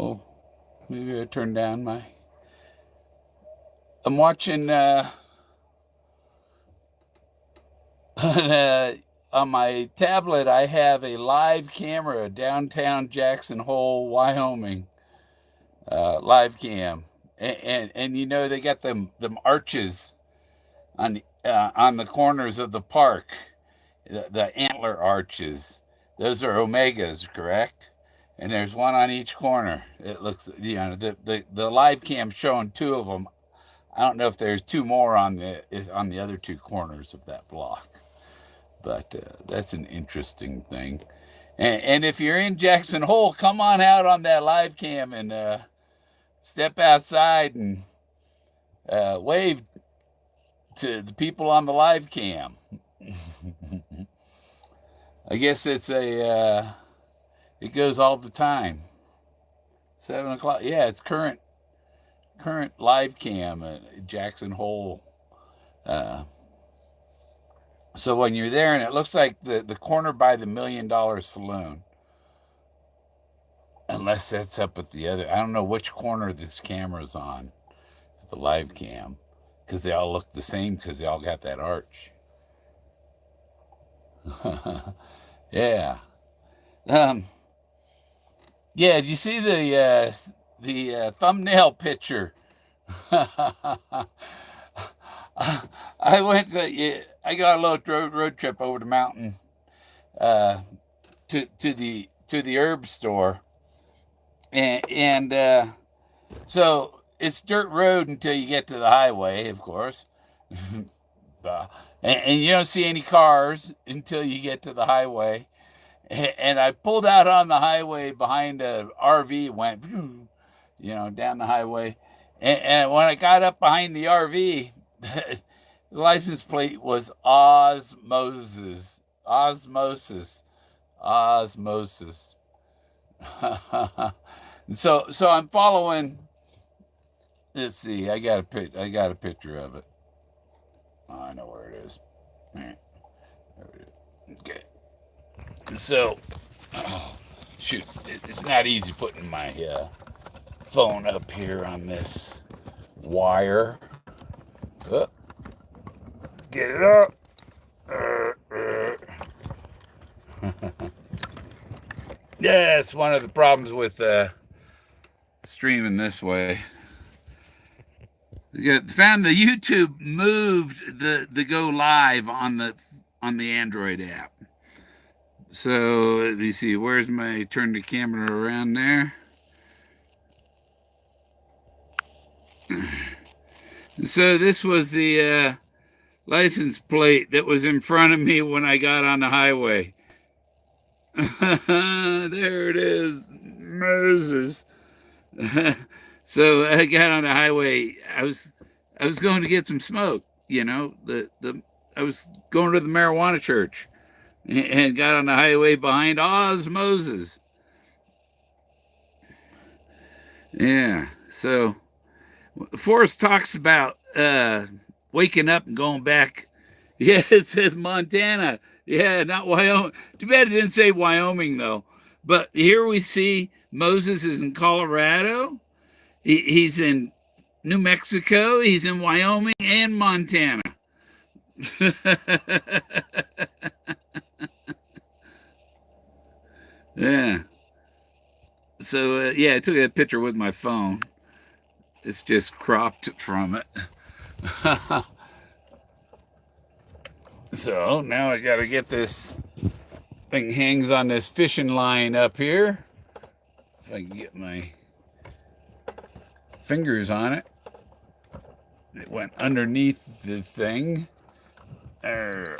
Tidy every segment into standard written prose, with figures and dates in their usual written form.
Oh, maybe I turned down my. I'm watching on, on my tablet. I have a live camera downtown Jackson Hole, Wyoming, live cam, and you know they got them arches on the corners of the park, the antler arches. Those are omegas, correct? And there's one on each corner. It looks, the live cam showing two of them. I don't know if there's two more on the other two corners of that block, but that's an interesting thing. And if you're in Jackson Hole, come on out on that live cam and step outside and wave to the people on the live cam. I guess it's it goes all the time. 7 o'clock. Yeah, it's current live cam at Jackson Hole. Uh, so when you're there, and it looks like the corner by the $1 Million Saloon, unless that's up at the other. I don't know which corner this camera's on, the live cam, because they all look the same because they all got that arch. Yeah. Um, yeah, did you see the thumbnail picture? I went to, yeah, I got a little road trip over the mountain uh, to the herb store, and so it's dirt road until you get to the highway, of course. And you don't see any cars until you get to the highway. And I pulled out on the highway behind a RV, went, down the highway. And when I got up behind the RV, the license plate was Osmoses. Osmosis. Osmosis. So I'm following. Let's see. I got a picture of it. Oh, I know where it is. All right. There it is. Okay. So, oh, shoot, it's not easy putting my phone up here on this wire. Oh, get it up. Yeah, it's one of the problems with streaming this way. Found the YouTube moved the go live on the Android app. So let me see. Where's my turn the camera around there? So this was the license plate that was in front of me when I got on the highway. There it is, Moses. So I got on the highway. I was going to get some smoke. I was going to the marijuana church, and got on the highway behind Osmoses. Yeah. So Forrest talks about waking up and going back. Yeah, it says Montana. Yeah, not Wyoming. Too bad it didn't say Wyoming, though. But here we see Moses is in Colorado. He's in New Mexico. He's in Wyoming and Montana. Yeah. So, yeah, I took a picture with my phone. It's just cropped from it. So now I got to get this thing hangs on this fishing line up here. If I can get my fingers on it. It went underneath the thing. Okay.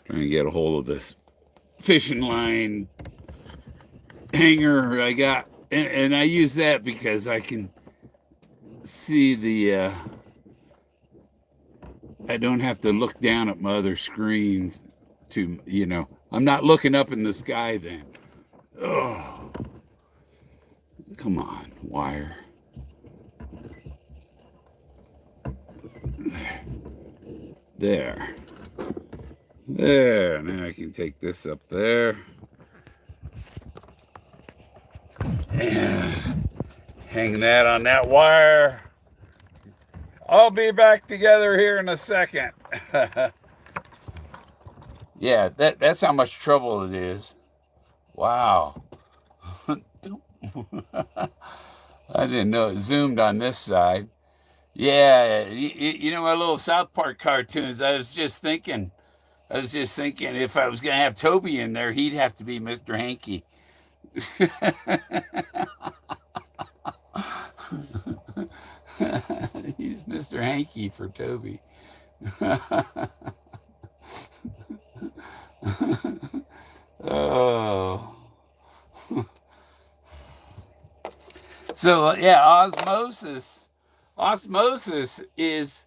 Trying to get a hold of this fishing line hanger I got. And I use that because I can see I don't have to look down at my other screens I'm not looking up in the sky then. Oh, come on, wire. There. There, now I can take this up there. And hang that on that wire. I'll be back together here in a second. Yeah, that's how much trouble it is. Wow. I didn't know it zoomed on this side. Yeah, you know my little South Park cartoons. I was just thinking if I was going to have Toby in there, he'd have to be Mr. Hanky. Use Mr. Hanky for Toby. Oh. So yeah, osmosis is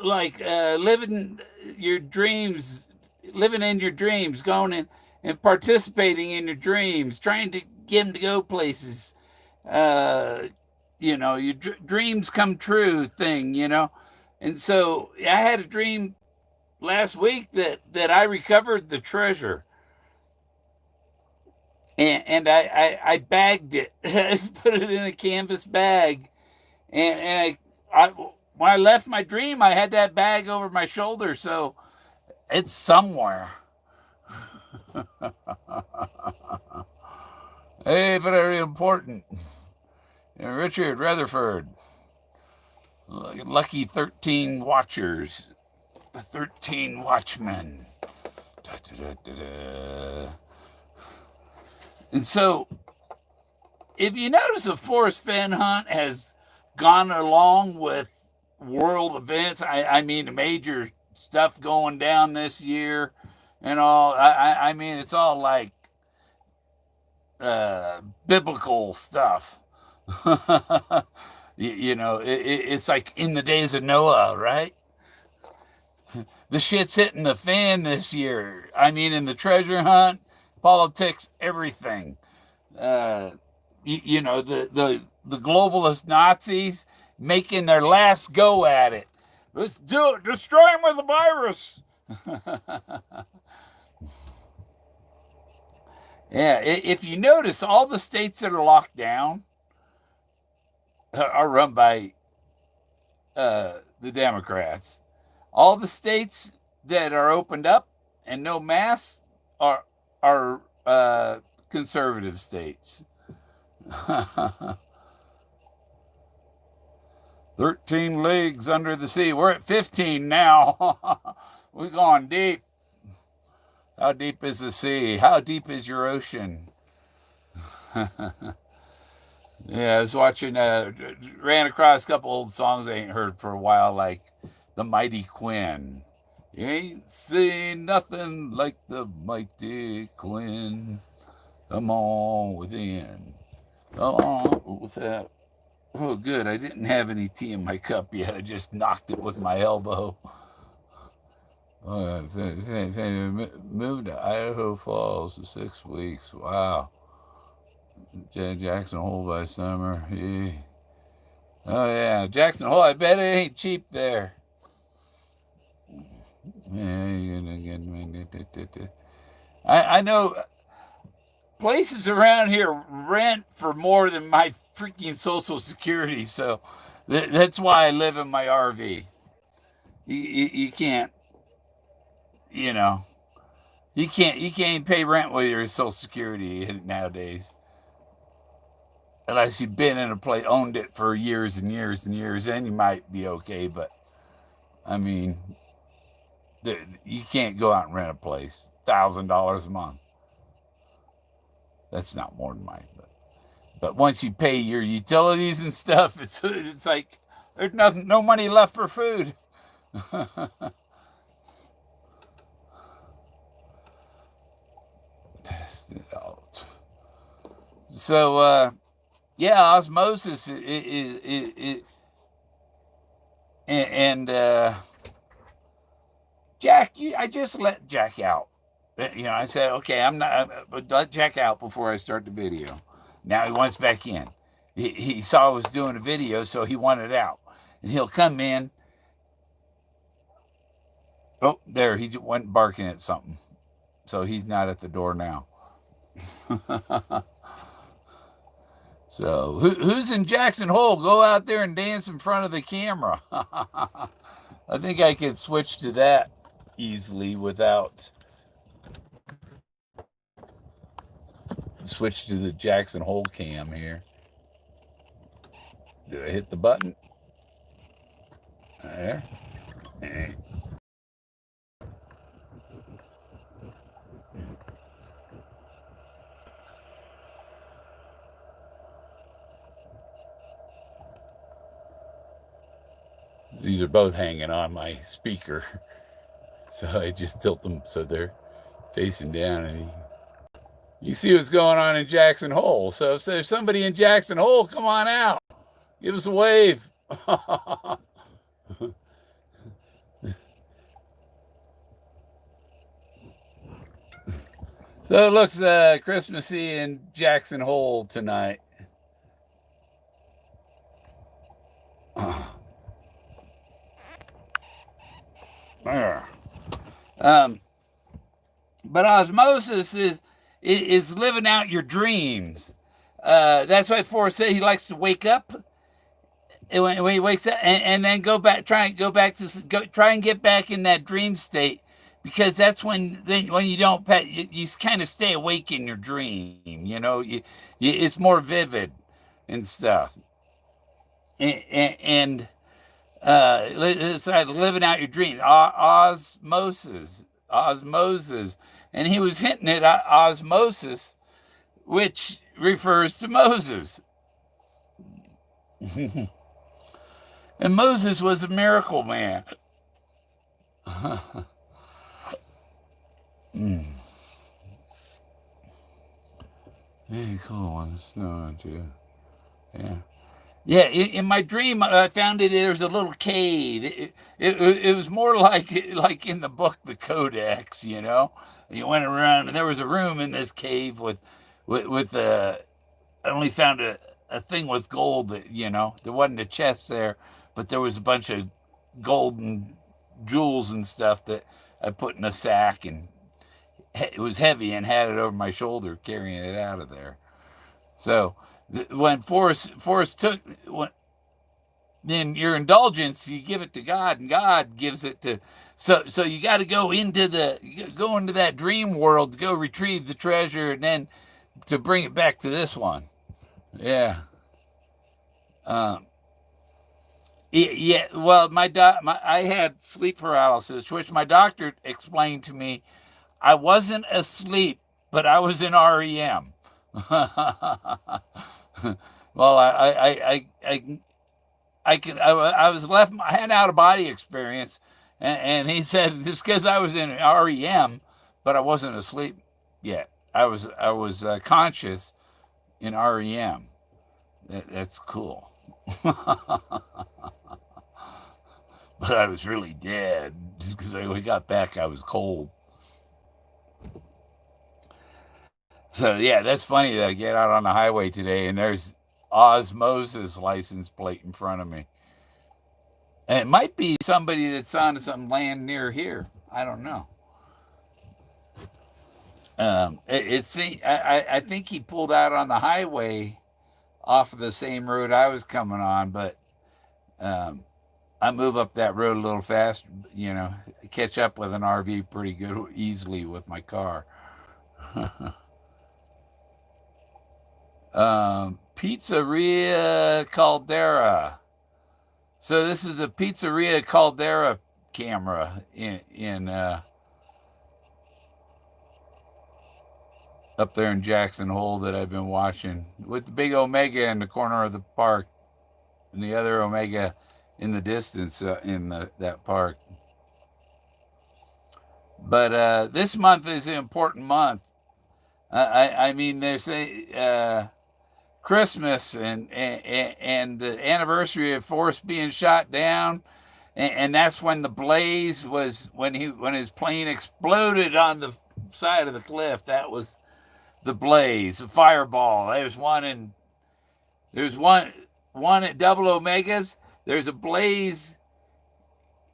like living in your dreams, going in and participating in your dreams, trying to get them to go places. Your dreams come true thing, And so I had a dream last week that I recovered the treasure. And I bagged it, put it in a canvas bag, and when I left my dream, I had that bag over my shoulder, so it's somewhere. Hey, very important. Richard Rutherford, lucky 13 watchers, the 13 watchmen. Da, da, da, da, da. And so, if you notice, a Forrest Fenn hunt has gone along with world events. I mean, the major stuff going down this year and all. I mean, it's all like biblical stuff. It's like in the days of Noah, right? The shit's hitting the fan this year. I mean, in the treasure hunt, politics, everything. The globalist Nazis making their last go at it. Let's do it. Destroy them with a virus. Yeah, if you notice, all the states that are locked down are run by the Democrats. All the states that are opened up and no masks are conservative states. 13 leagues under the sea. We're at 15 now. We're going deep. How deep is the sea? How deep is your ocean? Yeah, I was watching, ran across a couple old songs I ain't heard for a while, like The Mighty Quinn. You ain't seen nothing like the Mighty Quinn. Come on within. Come on with that. Oh, good. I didn't have any tea in my cup yet. I just knocked it with my elbow. Oh, moved to Idaho Falls for 6 weeks. Wow. Jackson Hole by summer. Yeah. Oh, yeah. Jackson Hole, I bet it ain't cheap there. I know places around here rent for more than my freaking Social Security, so that's why I live in my RV. You can't, you can't pay rent with your Social Security nowadays, unless you've been in a place, owned it for years and years and years, then you might be okay. But I mean, you can't go out and rent a place $1,000 a month. That's not more than mine, but once you pay your utilities and stuff, it's like there's no money left for food. Test it out. So yeah, osmosis and Jack, I just let Jack out. I said, okay, but let Jack out before I start the video. Now he wants back in. He saw I was doing a video, so he wanted out. And he'll come in Oh, there, he went barking at something. So he's not at the door now. So who's in Jackson Hole? Go out there and dance in front of the camera. I think I could switch to that easily without switch to the Jackson Hole cam here. Did I hit the button? There. These are both hanging on my speaker. So I just tilt them so they're facing down, and you see what's going on in Jackson Hole. So if there's somebody in Jackson Hole, come on out. Give us a wave. So it looks Christmassy in Jackson Hole tonight. Um, but osmosis is living out your dreams. That's why Forrest said he likes to wake up. And when he wakes up and then go back, try and go back to try and get back in that dream state, because that's when you don't you kind of stay awake in your dream. It's more vivid and stuff. And it's like living out your dream. Osmoses, and he was hinting at osmosis, which refers to Moses. And Moses was a miracle man. Very cool on the snow too. Yeah. Yeah, in my dream, I found it. There was a little cave. It was more like in the book, The Codex. You went around, and there was a room in this cave with I only found a thing with gold. There wasn't a chest there, but there was a bunch of gold and jewels and stuff that I put in a sack, and it was heavy, and had it over my shoulder carrying it out of there. So when Forrest took then your indulgence, you give it to God, and God gives it to. So you got to go into that dream world to go retrieve the treasure, and then to bring it back to this one. Yeah. Um, yeah. Well, I had sleep paralysis, which my doctor explained to me. I wasn't asleep, but I was in REM. Well, I was left. I had an out of body experience, and he said this because I was in REM, but I wasn't asleep yet. I was conscious in REM. That's cool. But I was really dead because when we got back, I was cold. So yeah, that's funny that I get out on the highway today and there's Osmoses license plate in front of me. And it might be somebody that's on some land near here. I don't know. I think he pulled out on the highway off of the same road I was coming on, but um, I move up that road a little fast. Catch up with an RV pretty good easily with my car. Pizzeria Caldera. So this is the Pizzeria Caldera camera in up there in Jackson Hole that I've been watching with the big Omega in the corner of the park and the other Omega in the distance in that park. But this month is an important month. I mean, they say Christmas and the anniversary of Forrest being shot down, and that's when the blaze was when his plane exploded on the side of the cliff. That was the blaze, the fireball. There's one at Double Omegas. There's a blaze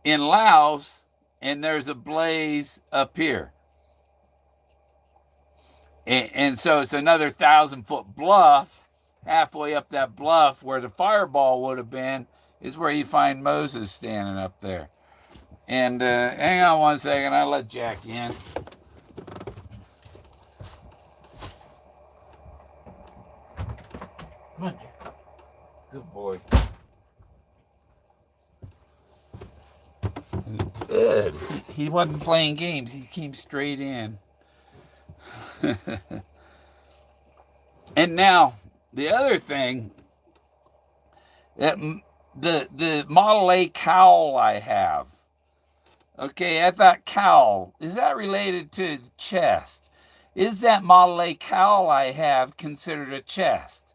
in Laos, and there's a blaze up here. And so it's another 1,000-foot bluff. Halfway up that bluff where the fireball would have been is where you find Moses standing up there. And hang on one second, I'll let Jack in. Come on, Jack. Good boy. Good. He wasn't playing games. He came straight in. And now, the other thing, that the Model A cowl I have. Okay, I thought cowl, is that related to the chest? Is that Model A cowl I have considered a chest?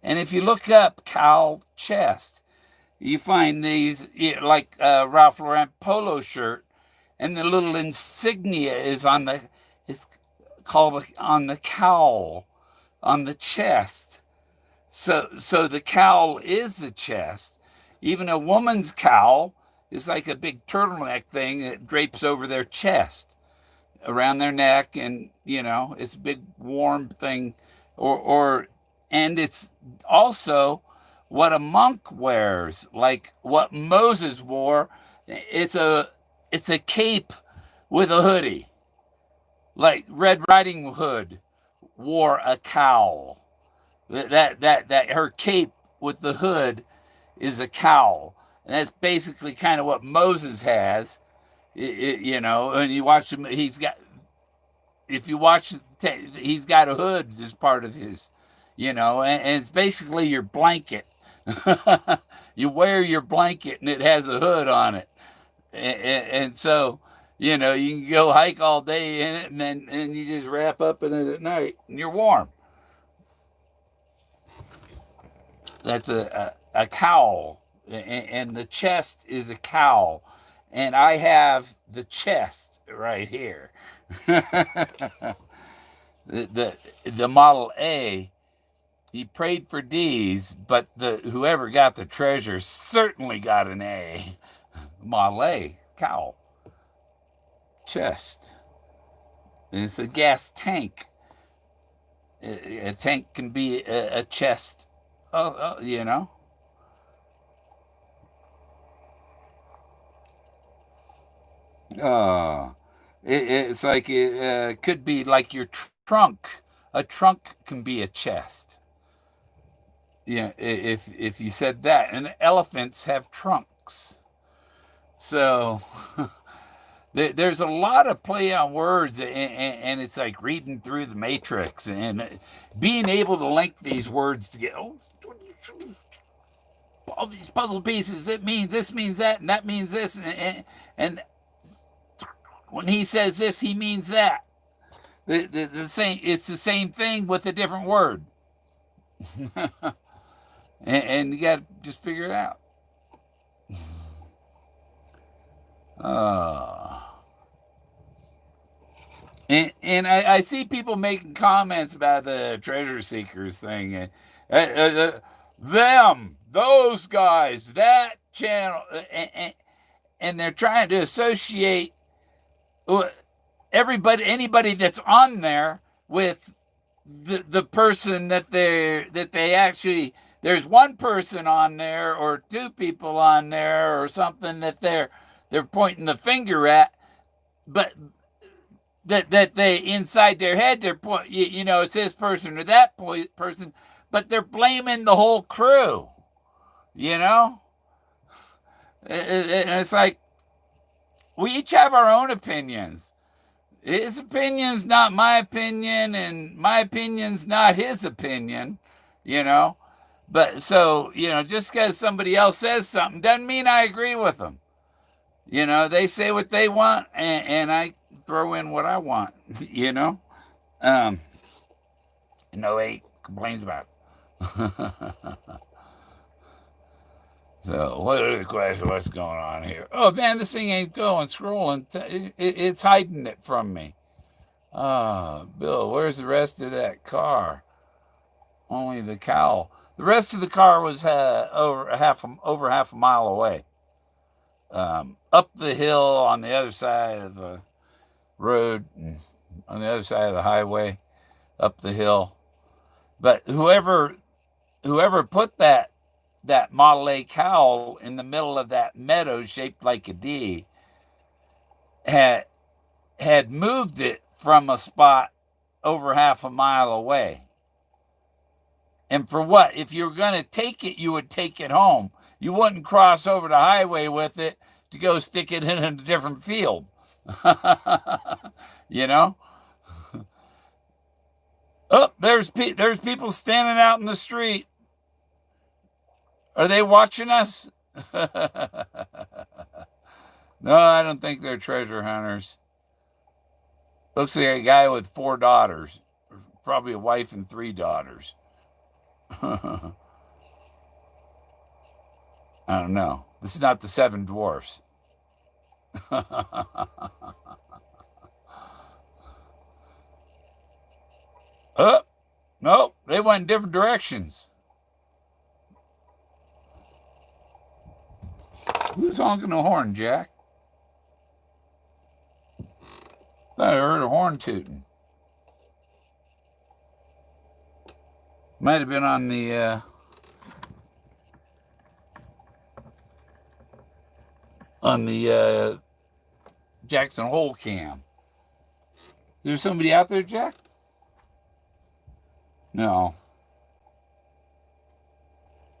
And if you look up cowl chest, you find these, like Ralph Lauren polo shirt, and the little insignia is on the, it's called on the cowl, on the chest. So the cowl is the chest. Even a woman's cowl is like a big turtleneck thing that drapes over their chest, around their neck, and it's a big warm thing, and it's also what a monk wears, like what Moses wore. It's a cape with a hoodie, like Red Riding Hood wore a cowl. That her cape with the hood is a cowl, and that's basically kind of what Moses has. And you watch him, he's got a hood as part of his, and it's basically your blanket. You wear your blanket and it has a hood on it, and so you can go hike all day in it, and you just wrap up in it at night and you're warm. That's a cowl, and the chest is a cowl, and I have the chest right here. the Model A, he prayed for D's, but whoever got the treasure certainly got an A. Model A, cowl, chest. And it's a gas tank. A tank can be a chest. It's like it could be like your trunk. A trunk can be a chest. Yeah, if you said that. And elephants have trunks. So there's a lot of play on words, and it's like reading through the Matrix and being able to link these words together. All these puzzle pieces, it means this means that, and that means this, and when he says this, he means that. The same. It's the same thing with a different word, and you got to just figure it out. And I see people making comments about the treasure seekers thing, and those guys, that channel, and they're trying to associate anybody that's on there with the person that they actually. There's one person on there or two people on there or something that they're pointing the finger at, but that they inside their head they're it's this person or that person, but they're blaming the whole crew. And it's like we each have our own opinions. His opinion's not my opinion, and my opinion's not his opinion. But so just because somebody else says something doesn't mean I agree with them. They say what they want, and I throw in what I want. No complains about it. So what are the questions? What's going on here? Oh man, this thing ain't going. Scrolling. It's hiding it from me. Bill, where's the rest of that car? Only the cowl. The rest of the car was over half a mile away. up the hill on the other side of the road, and on the other side of the highway, up the hill. But whoever put that Model A cowl in the middle of that meadow shaped like a D had moved it from a spot over half a mile away. And for what? If you were going to take it, you would take it home. You wouldn't cross over the highway with it to go stick it in a different field. You know? Oh, there's people standing out in the street. Are they watching us? No, I don't think they're treasure hunters. Looks like a guy with 4 daughters, probably a wife and 3 daughters. I don't know. This is not the 7 dwarfs. Oh, no, they went in different directions. Who's honking the horn, Jack? Thought I heard a horn tooting. Might have been on the Jackson Hole cam. Is there somebody out there, Jack? No.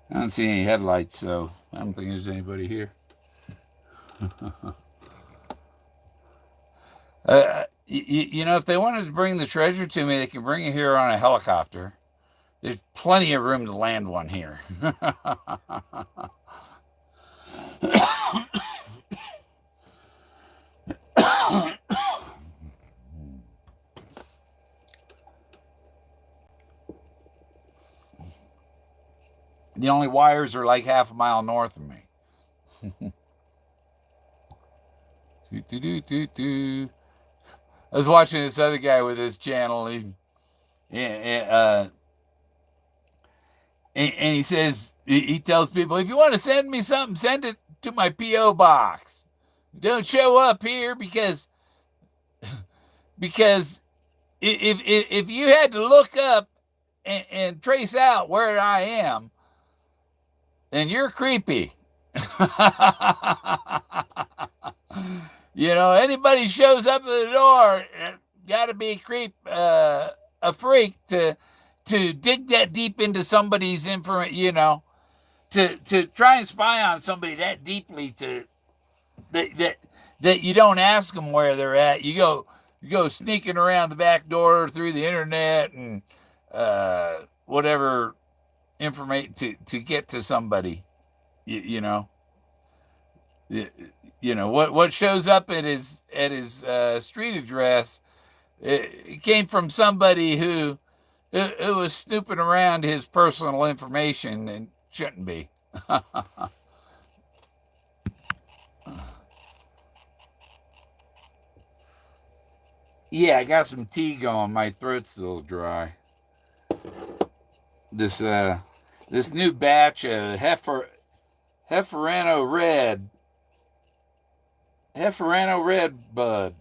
I don't see any headlights, so I don't think there's anybody here. You know, if they wanted to bring the treasure to me, they can bring it here on a helicopter. There's plenty of room to land one here. The only wires are like half a mile north of me. I was watching this other guy with his channel. And he says, he tells people, if you want to send me something, send it to my P.O. box. Don't show up here because if you had to look up and trace out where I am, then you're creepy. You know, anybody shows up at the door, got to be a freak to dig that deep into somebody's information, you know, to try and spy on somebody that deeply that you don't ask them where they're at. You go sneaking around the back door through the internet and whatever information to get to somebody, you know. You know what shows up at his street address. It came from somebody who was snooping around his personal information and shouldn't be. Yeah, I got some tea going. My throat's a little dry. This new batch of Hefferano Red bud.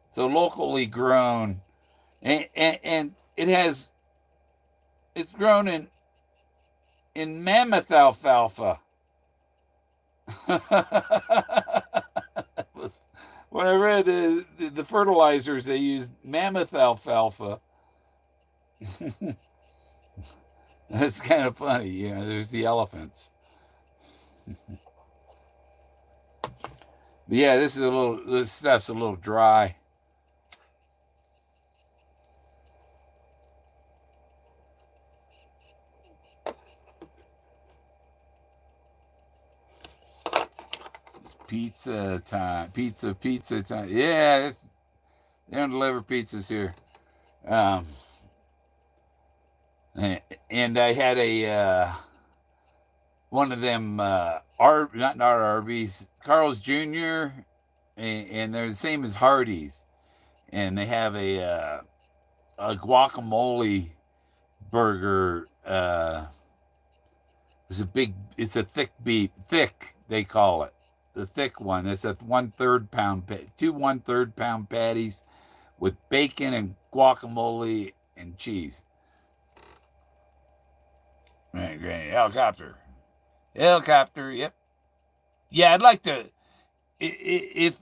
It's a locally grown, and it's grown in mammoth alfalfa. When I read the fertilizers, they use mammoth alfalfa. That's kind of funny, you know. There's the elephants. But yeah, this stuff's a little dry. It's pizza time. Pizza time. Yeah, they don't deliver pizzas here. And I had a one of them not Arby's, Carl's Jr. and they're the same as Hardee's, and they have a guacamole burger. It's a thick beef, thick they call it. the thick one. It's a 1/3 pound, two 1/3 pound patties with bacon and guacamole and cheese. Right, great. Helicopter. Yep. Yeah, I'd like to. If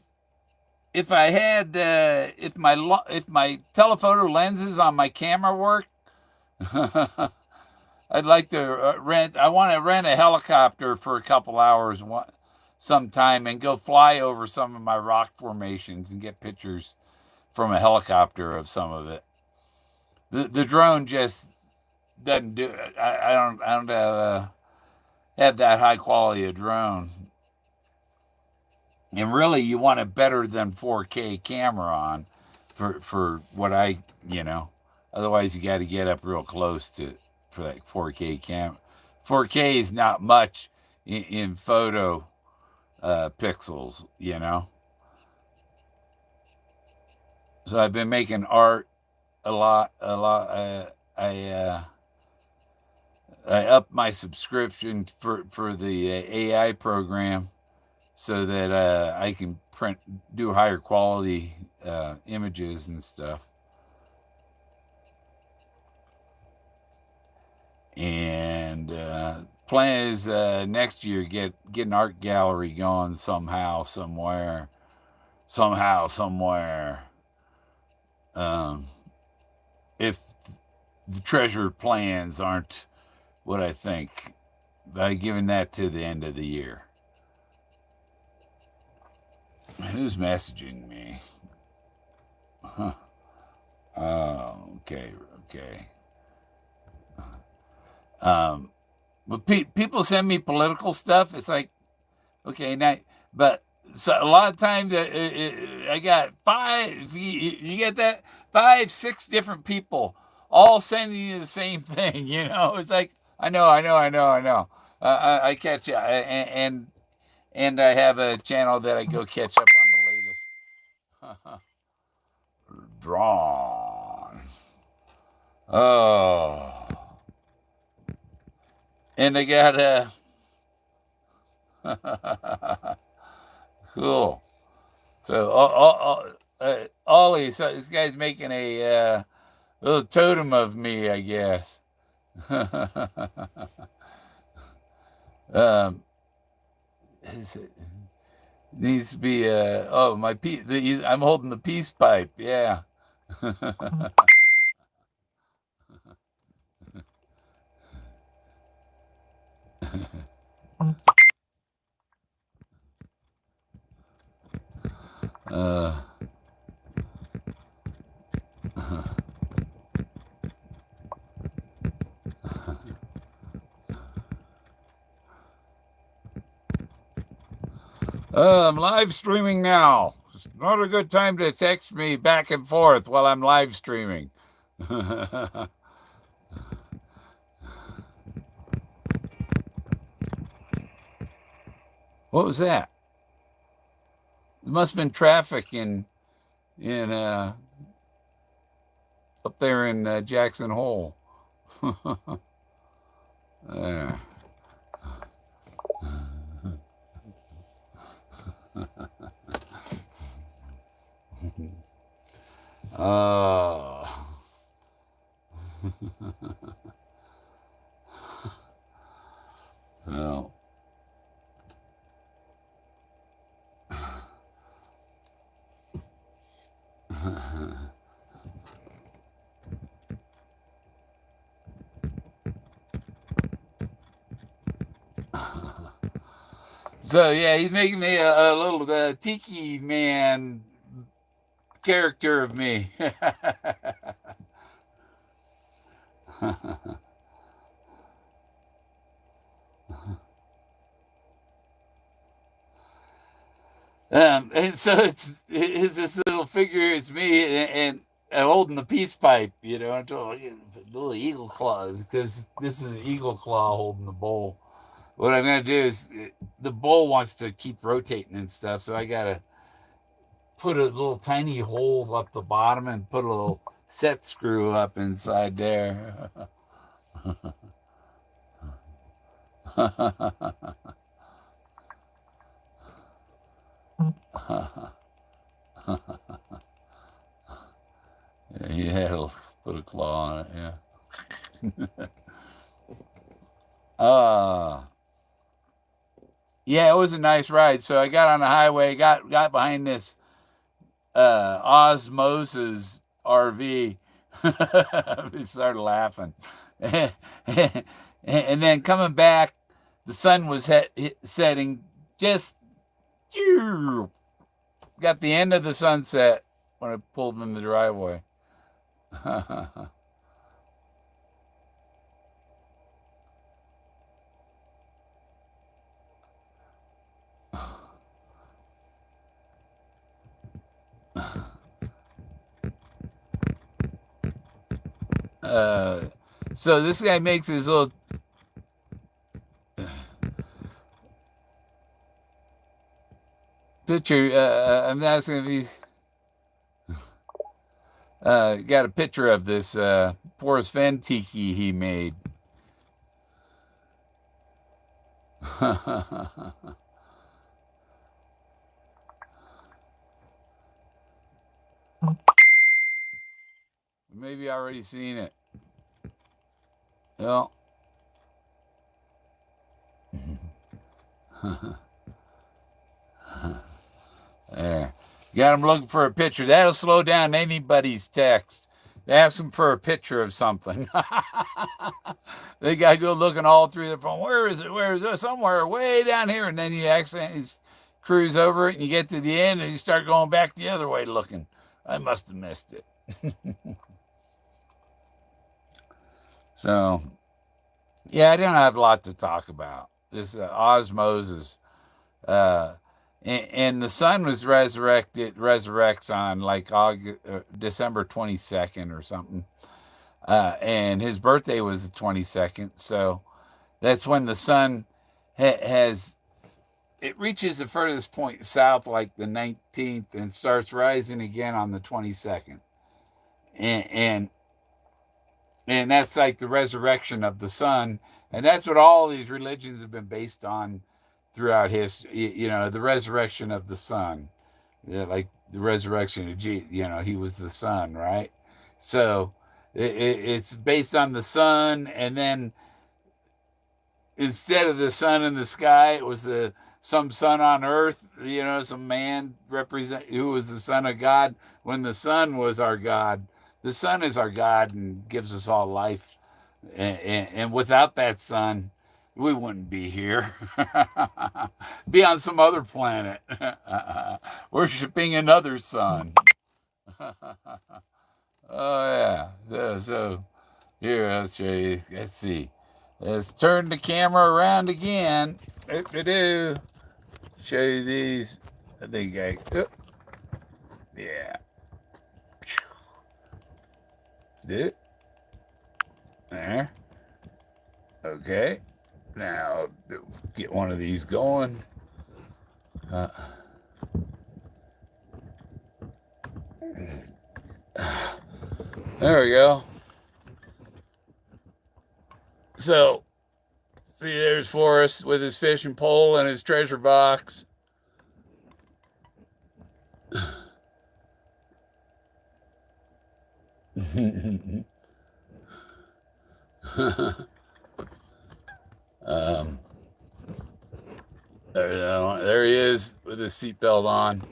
I had if my telephoto lenses on my camera work, I'd like to rent. I want to rent a helicopter for a couple hours sometime and go fly over some of my rock formations and get pictures from a helicopter of some of it. The drone just doesn't do it. I don't have that high quality of drone. And really, you want a better than 4K camera on for what Otherwise, you got to get up real close for that 4K cam. 4K is not much in photo pixels. So I've been making art a lot. I upped my subscription for the AI program so that I can do higher quality images and stuff. And plan is next year get an art gallery going somehow, somewhere. If the treasure plans aren't what I think, by giving that to the end of the year. Who's messaging me? Huh. Oh, okay. But people send me political stuff. It's like, okay, now, but so a lot of times I got five. You get that 5, 6 different people all sending you the same thing. It's like I know. I catch you, and I have a channel that I go catch up on the latest. Drawn. Oh. And I got cool. So Ollie, so this guy's making a little totem of me, I guess. Needs to be my I'm holding the peace pipe. Yeah. I'm live streaming now. It's not a good time to text me back and forth while I'm live streaming. What was that? There must have been traffic in up there in Jackson Hole. Oh. Well. So yeah, he's making me a little tiki man character of me. And so it's this little figure. It's me and holding the peace pipe, until little eagle claw, because this is an eagle claw holding the bowl. What I'm gonna do is the bowl wants to keep rotating and stuff, so I gotta put a little tiny hole up the bottom and put a little set screw up inside there. Yeah, he had to put a claw on it. Yeah. Uh yeah, it was a nice ride. So I got on the highway, got behind this Osmoses RV. We started laughing. And then coming back, the sun was setting just got the end of the sunset when I pulled in the driveway. uh, so this guy makes his little picture. I'm asking if he's got a picture of this Forrest Fenn tiki he made. Maybe I already seen it. Well, there. Got him looking for a picture. That'll slow down anybody's text. Ask them for a picture of something. They got to go looking all through the phone. Where is it? Where is it? Somewhere way down here. And then you accidentally cruise over it and you get to the end and you start going back the other way looking. I must have missed it. So, yeah, I don't have a lot to talk about. This Osmoses. Uh, and the sun was resurrects on like December 22nd or something. And his birthday was the 22nd. So that's when the sun has, it reaches the furthest point south, like the 19th, and starts rising again on the 22nd. And, and, and that's like the resurrection of the sun. And that's what all these religions have been based on throughout history. The resurrection of the sun. Yeah, like the resurrection of Jesus, he was the son, right? So it's based on the sun, and then instead of the sun in the sky, it was some son on earth, some man who was the son of God when the sun was our God. The sun is our God and gives us all life. And without that sun, we wouldn't be here. Be on some other planet, worshiping another sun. Oh yeah. So here, let's show you. Let's see. Let's turn the camera around again. Do show you these. I think yeah. Did there. Okay. Now get one of these going. There we go. So, see, there's Forrest with his fishing pole and his treasure box. um, there he is with his seatbelt on.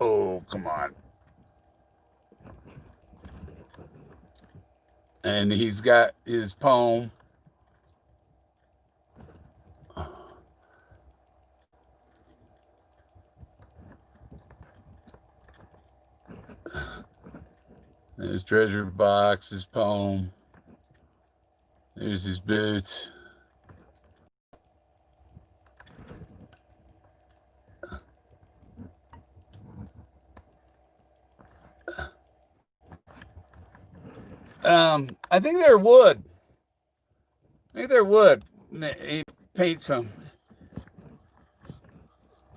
Oh, come on. And he's got his poem. His treasure box, his poem. There's his boots. I think they're wood. He paints them.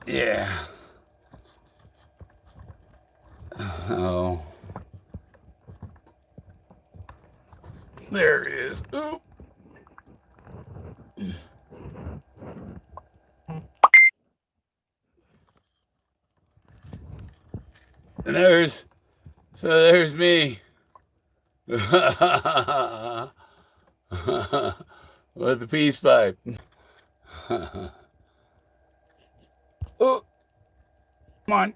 Yeah. Oh. There it is. Ooh. And there's me with the peace pipe. Oh, come on.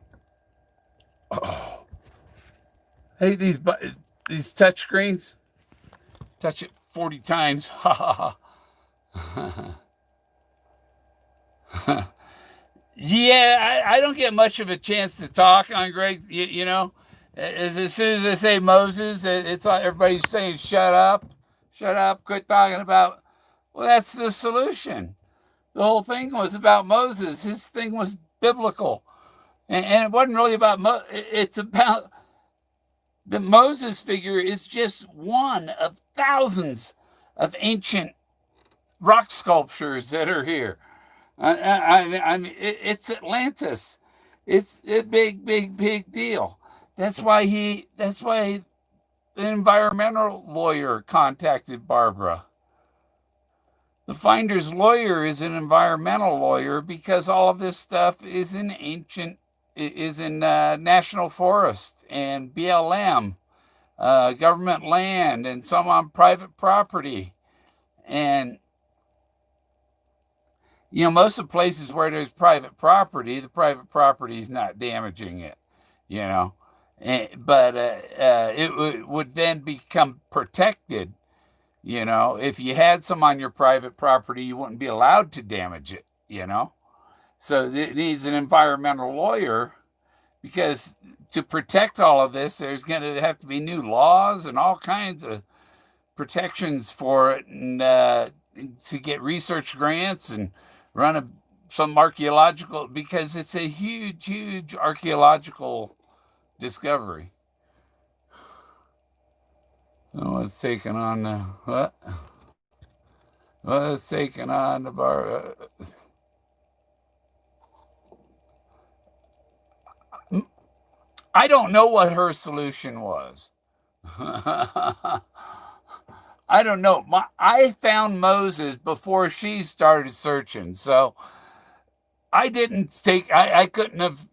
Oh. Hey, these touch screens. Touch it 40 times. Ha ha ha. Yeah, I don't get much of a chance to talk on Greg. You know, as soon as I say Moses, it's like everybody's saying, shut up, quit talking about. Well, that's the solution. The whole thing was about Moses. His thing was biblical. And it wasn't really about it's about the Moses figure is just one of thousands of ancient rock sculptures that are here. I mean, it's Atlantis. It's a big deal. That's why the environmental lawyer contacted Barbara. The finder's lawyer is an environmental lawyer because all of this stuff is in national forest and BLM, government land, and some on private property. And you know, most of the places where there's private property, the private property is not damaging it, you know. But it would then become protected, you know. If you had some on your private property, you wouldn't be allowed to damage it, you know. So it needs an environmental lawyer because to protect all of this, there's going to have to be new laws and all kinds of protections for it, and to get research grants and run some archaeological, because it's a huge archaeological discovery. What's taking on the what? What's taking on the bar? I don't know what her solution was. I don't know. I found Moses before she started searching, so I didn't take. I couldn't have.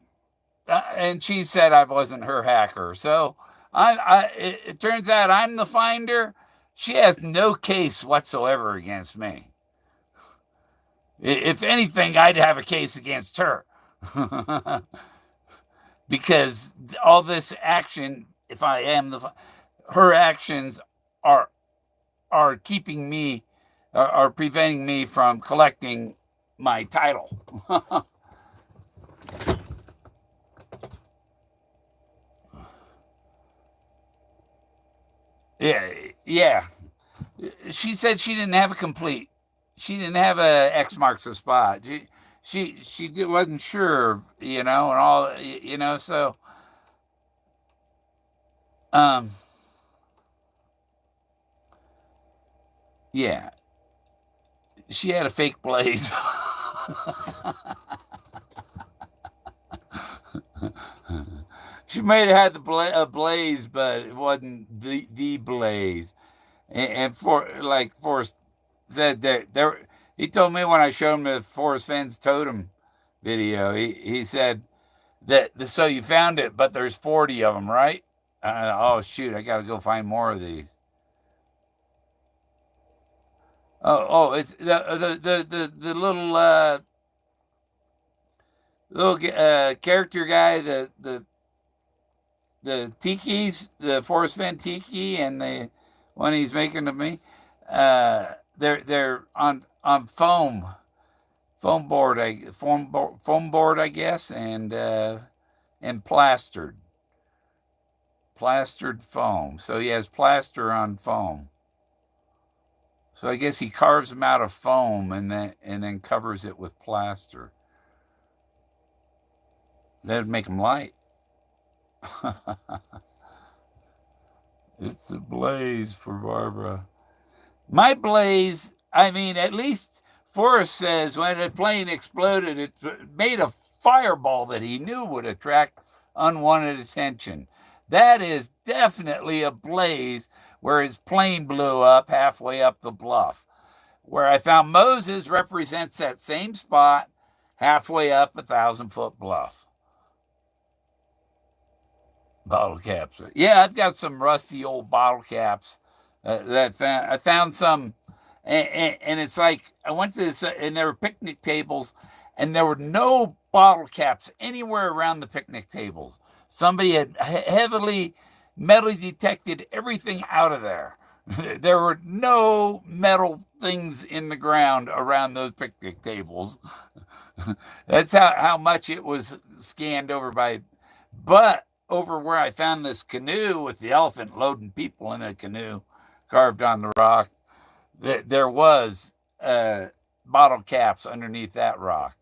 And she said I wasn't her hacker, so it turns out I'm the finder. She has no case whatsoever against me. If anything, I'd have a case against her. Because all this action, if I am her actions are keeping me, are preventing me from collecting my title. Yeah. She said she didn't have a complete. She didn't have a X marks the spot. She wasn't sure, you know, and all, you know. So, um, yeah, she had a fake blaze. She may have had a blaze, but it wasn't the blaze. And for like Forrest said, there he told me when I showed him the Forrest Fenn's totem video, he said that so you found it, but there's 40 of them, right? Oh shoot, I got to go find more of these. It's the little character guy, the tikis, the Forrest Fenn tiki, and the one he's making of me. They're on foam board, I guess, and plastered foam. So he has plaster on foam. So I guess he carves them out of foam and then covers it with plaster. That'd make them light. It's a blaze for Barbara. My blaze, I mean, at least Forrest says when the plane exploded, it made a fireball that he knew would attract unwanted attention. That is definitely a blaze where his plane blew up halfway up the bluff. Where I found Moses represents that same spot halfway up 1,000-foot bluff. Bottle caps. Yeah, I've got some rusty old bottle caps I found some, and it's like I went to this, and there were picnic tables, and there were no bottle caps anywhere around the picnic tables. Somebody had heavily metal detected everything out of there. There were no metal things in the ground around those picnic tables. That's how much it was scanned over by. But over where I found this canoe with the elephant loading people in the canoe carved on the rock, there was bottle caps underneath that rock.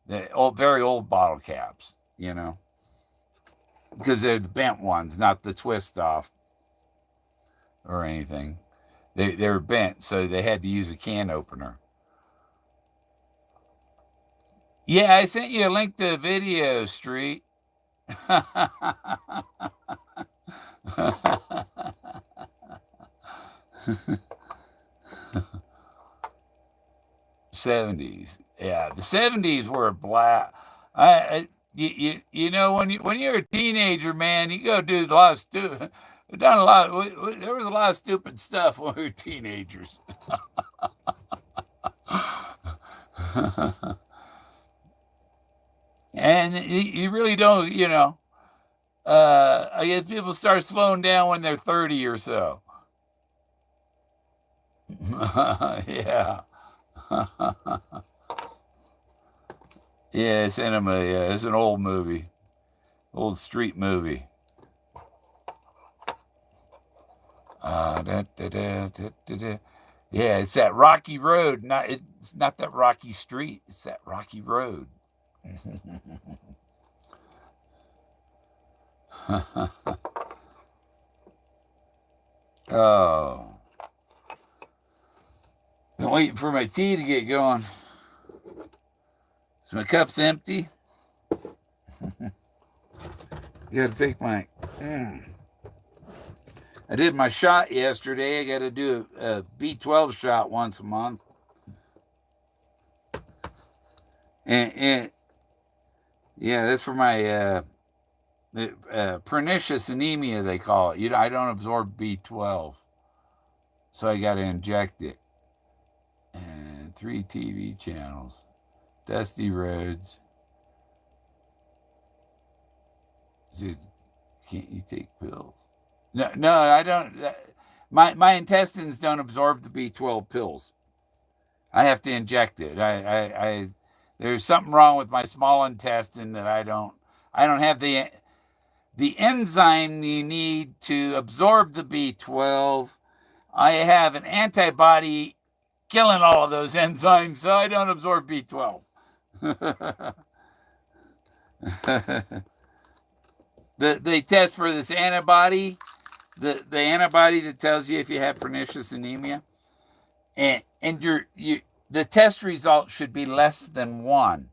The old, very old bottle caps, because they're the bent ones, not the twist off or anything. They were bent, so they had to use a can opener. Yeah, I sent you a link to a video, Street. 70s. Yeah, the 70s were a blast. When you're a teenager, man, you go do a lot of stupid. Done a lot. There was a lot of stupid stuff when we were teenagers. And you really don't, I guess people start slowing down when they're 30 or so. Yeah. Yeah, Cinema. Yeah, it's an old movie, old street movie. Da, da, da, da, da, da. Yeah, it's that rocky road. It's not that rocky street. It's that rocky road. Oh, been waiting for my tea to get going. So my cup's empty. Gotta take my. I did my shot yesterday. I got to do a B12 shot once a month. And yeah, that's for my pernicious anemia, they call it. I don't absorb B12, so I got to inject it. And 3 TV channels. Dusty roads. Can't you take pills? No, I don't. My intestines don't absorb the B12 pills. I have to inject it. There's something wrong with my small intestine that I don't have the enzyme you need to absorb the B12. I have an antibody killing all of those enzymes, so I don't absorb B12. They test for this antibody, the antibody that tells you if you have pernicious anemia, and the test result should be less than 1,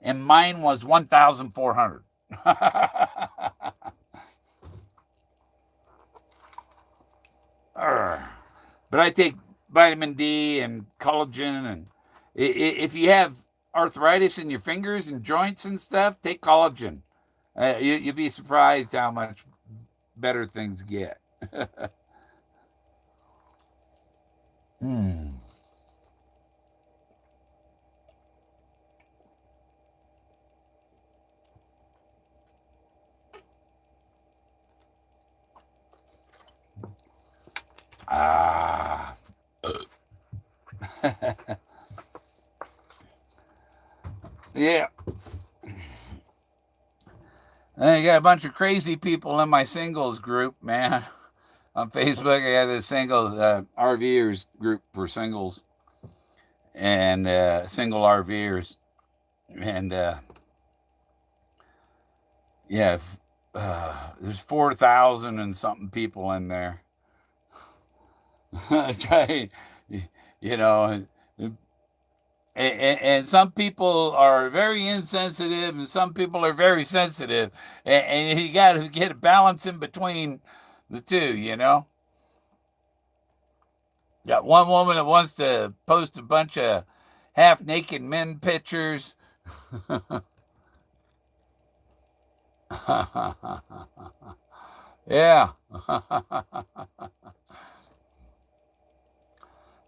and mine was 1,400. But I take vitamin D and collagen, and if you have arthritis in your fingers and joints and stuff, take collagen. You'll be surprised how much better things get. Ah. Yeah. I got a bunch of crazy people in my singles group, man. On Facebook, I got this single RVers group for singles and single RVers. And yeah, there's 4,000 and something people in there. That's right. And some people are very insensitive, and some people are very sensitive, and you got to get a balance in between the two. Got one woman that wants to post a bunch of half-naked men pictures. Yeah.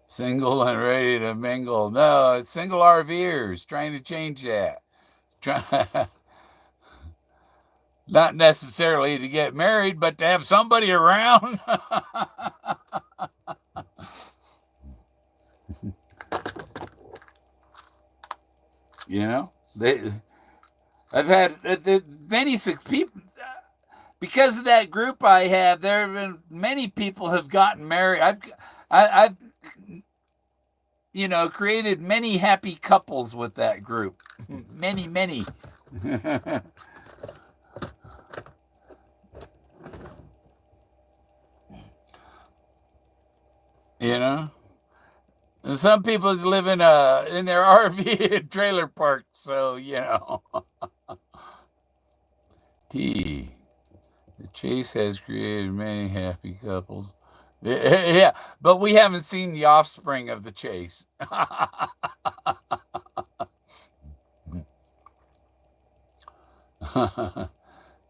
Single and ready to mingle. No, it's single RVers trying to change that. Try, not necessarily to get married, but to have somebody around. You know, I've had many people because of that group I have. There have been many people have gotten married. I've created many happy couples with that group. Many. you know. And some people live in their RV trailer park, so T. The chase has created many happy couples. Yeah, but we haven't seen the offspring of the chase. That's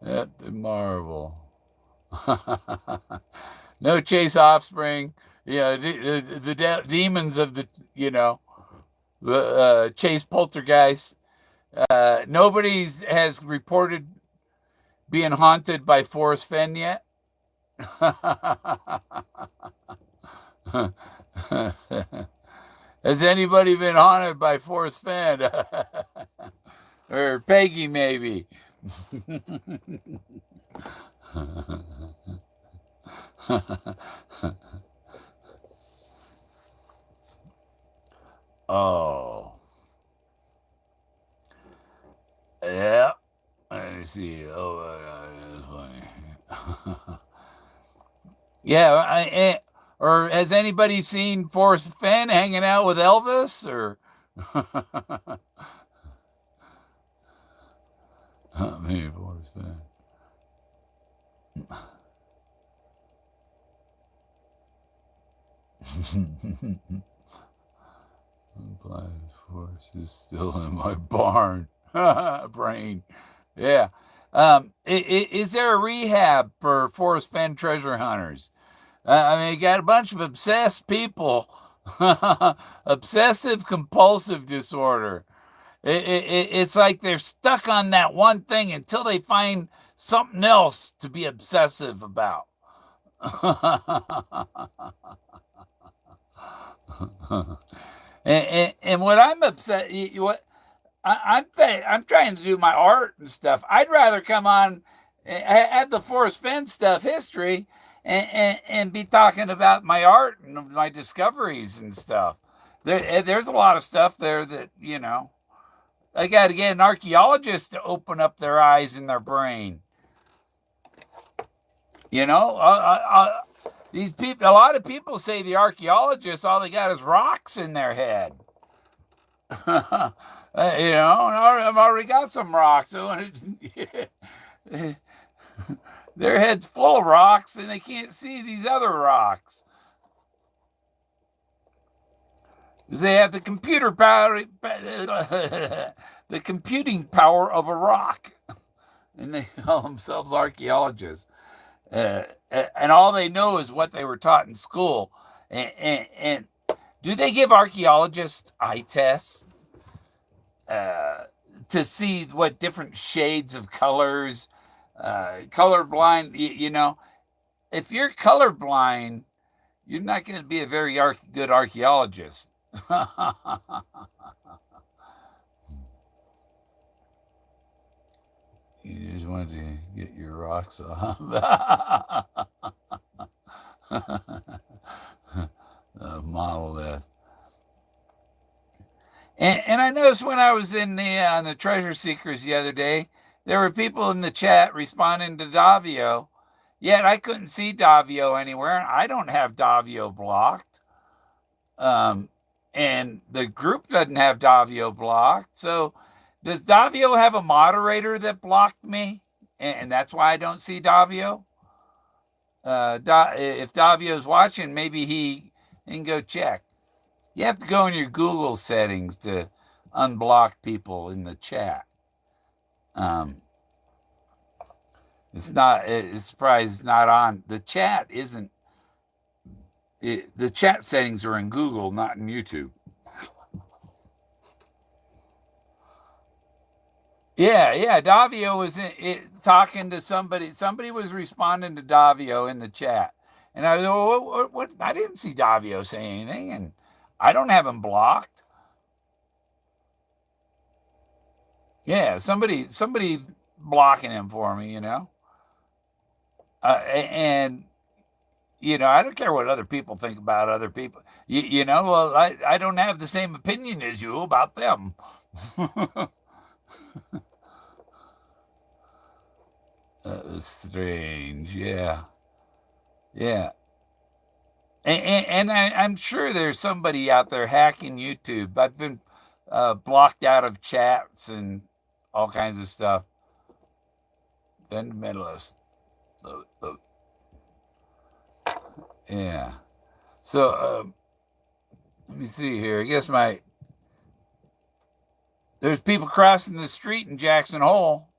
the marvel. No chase offspring. The demons of the chase poltergeist. Nobody has reported being haunted by Forrest Fenn yet. Has anybody been haunted by Forrest Fenn? Or Peggy, maybe? Oh, yeah. Let me see. Oh, that's funny. Yeah, or has anybody seen Forrest Fenn hanging out with Elvis? Or maybe Forrest Fenn. Blind Forrest is still in my barn brain. Yeah. Is there a rehab for Forrest Fenn treasure hunters? I mean, you got a bunch of obsessed people, obsessive compulsive disorder. It's like they're stuck on that one thing until they find something else to be obsessive about. And what I'm upset, what I'm trying to do my art and stuff. I'd rather come on, add the Forrest Fenn stuff, history, and be talking about my art and my discoveries and stuff. There's a lot of stuff there that I got to get an archaeologist to open up their eyes and their brain. You know, these people. A lot of people say the archaeologists all they got is rocks in their head. I've already got some rocks. Their head's full of rocks, and they can't see these other rocks. They have the computer power, the computing power of a rock, and they call themselves archaeologists. And all they know is what they were taught in school. And do they give archaeologists eye tests to see what different shades of colors, colorblind? If you're colorblind, you're not going to be a very good archaeologist. You just wanted to get your rocks off. Model that. And I noticed when I was in on the Treasure Seekers the other day, there were people in the chat responding to Davio, yet I couldn't see Davio anywhere. I don't have Davio blocked. And the group doesn't have Davio blocked. So does Davio have a moderator that blocked me? And that's why I don't see Davio? If Davio's watching, maybe he can go check. You have to go in your Google settings to unblock people in the chat. It's not. It's surprised it's not on the chat. Isn't the chat settings are in Google, not in YouTube. Yeah. Davio was talking to somebody. Somebody was responding to Davio in the chat, and I go, what? I didn't see Davio say anything, and I don't have him blocked. Yeah, somebody blocking him for me, and I don't care what other people think about other people. Well, I don't have the same opinion as you about them. That was strange. Yeah. And I'm sure there's somebody out there hacking YouTube. I've been blocked out of chats and all kinds of stuff. Fundamentalist. Yeah. So let me see here. I guess there's people crossing the street in Jackson Hole.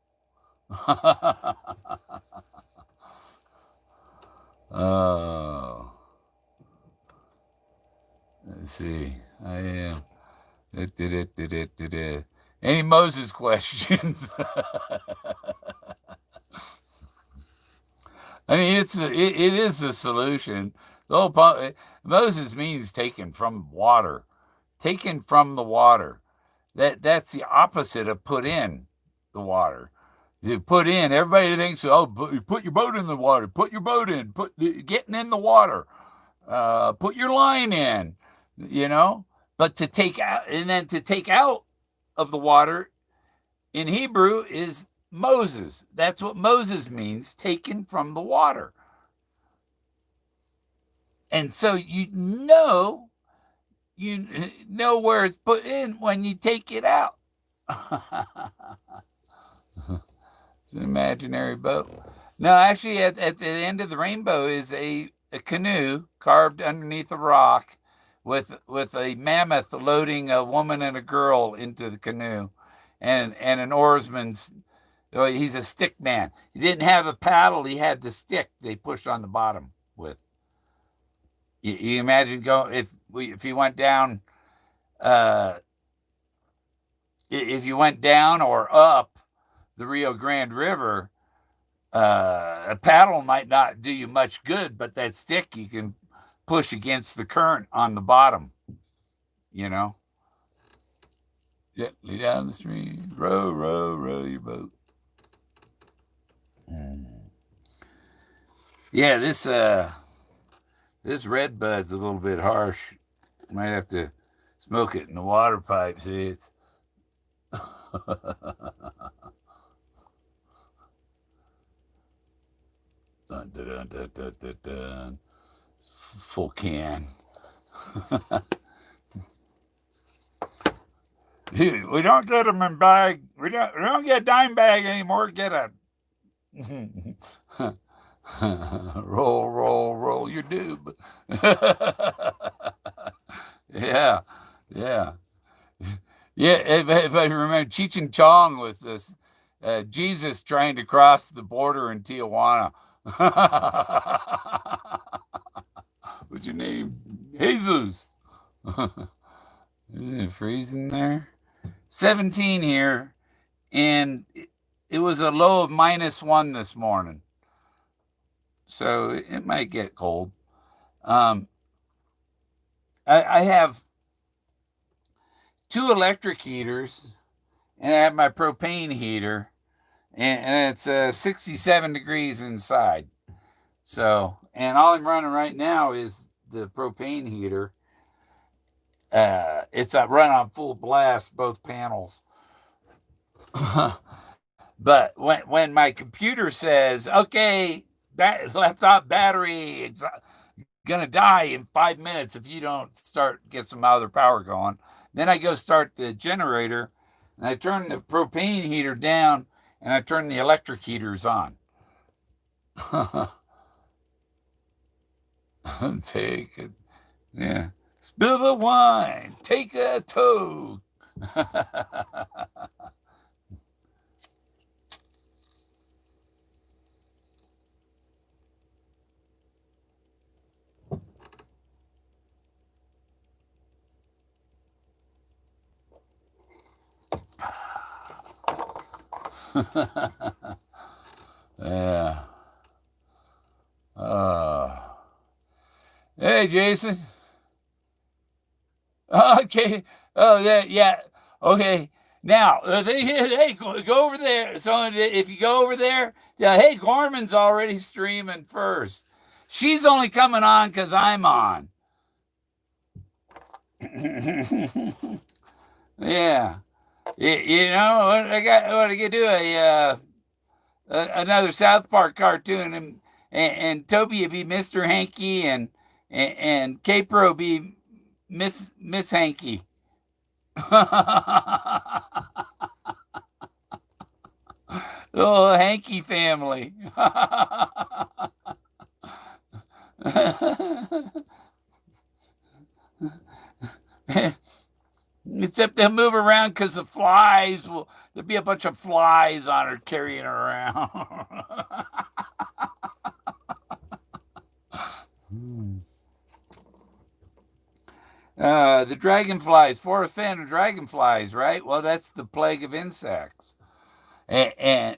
Oh. Let's see. I am. Any Moses questions? I mean, it is a solution. The whole Moses means taken from water, taken from the water. That's the opposite of put in the water. You put in. Everybody thinks, oh, put your boat in the water. Put your boat in. Getting in the water. Put your line in. But to take out and then to take out of the water in Hebrew is Moses. That's what Moses means, taken from the water. And so you know where it's put in when you take it out. It's an imaginary boat. No, actually, at the end of the rainbow is a canoe carved underneath a rock with a mammoth loading a woman and a girl into the canoe, and an oarsman's. He's a stick man. He didn't have a paddle. He had the stick they pushed on the bottom with. You imagine if you went down, if you went down or up the Rio Grande River, a paddle might not do you much good, but that stick you can push against the current on the bottom. Gently down the stream, row, row, row your boat. Yeah, this red bud's a little bit harsh. Might have to smoke it in the water pipe. See, it's dun, dun, dun, dun, dun, dun, dun. Full can. We don't get them in bag. We don't get a dime bag anymore. Get a roll, roll, roll your doob. Yeah. If I remember Cheech and Chong with this Jesus trying to cross the border in Tijuana. What's your name? Jesus. Isn't it freezing there? 17 here, and it was a low of -1 this morning. So it might get cold. I have 2 electric heaters, and I have my propane heater, and it's 67 degrees inside. So, and all I'm running right now is the propane heater. It's run on full blast, both panels. But when my computer says, okay, laptop battery gonna die in 5 minutes if you don't get some other power going, then I go start the generator, and I turn the propane heater down, and I turn the electric heaters on. Take it, yeah. Spill the wine. Take a toke. Yeah. Uh, hey, Jason. Okay. Oh, yeah. Okay. Now, hey, go over there. So if you go over there, yeah, hey, Gorman's already streaming first. She's only coming on because I'm on. Yeah. You know, what I got to do another South Park cartoon, and Toby would be Mr. Hanky, and Capro be Miss Hanky. The whole Hanky family. Except they'll move around because the flies will. There'll be a bunch of flies on her carrying her around. The dragonflies, Forrest Fenn of dragonflies, right? Well, that's the plague of insects, and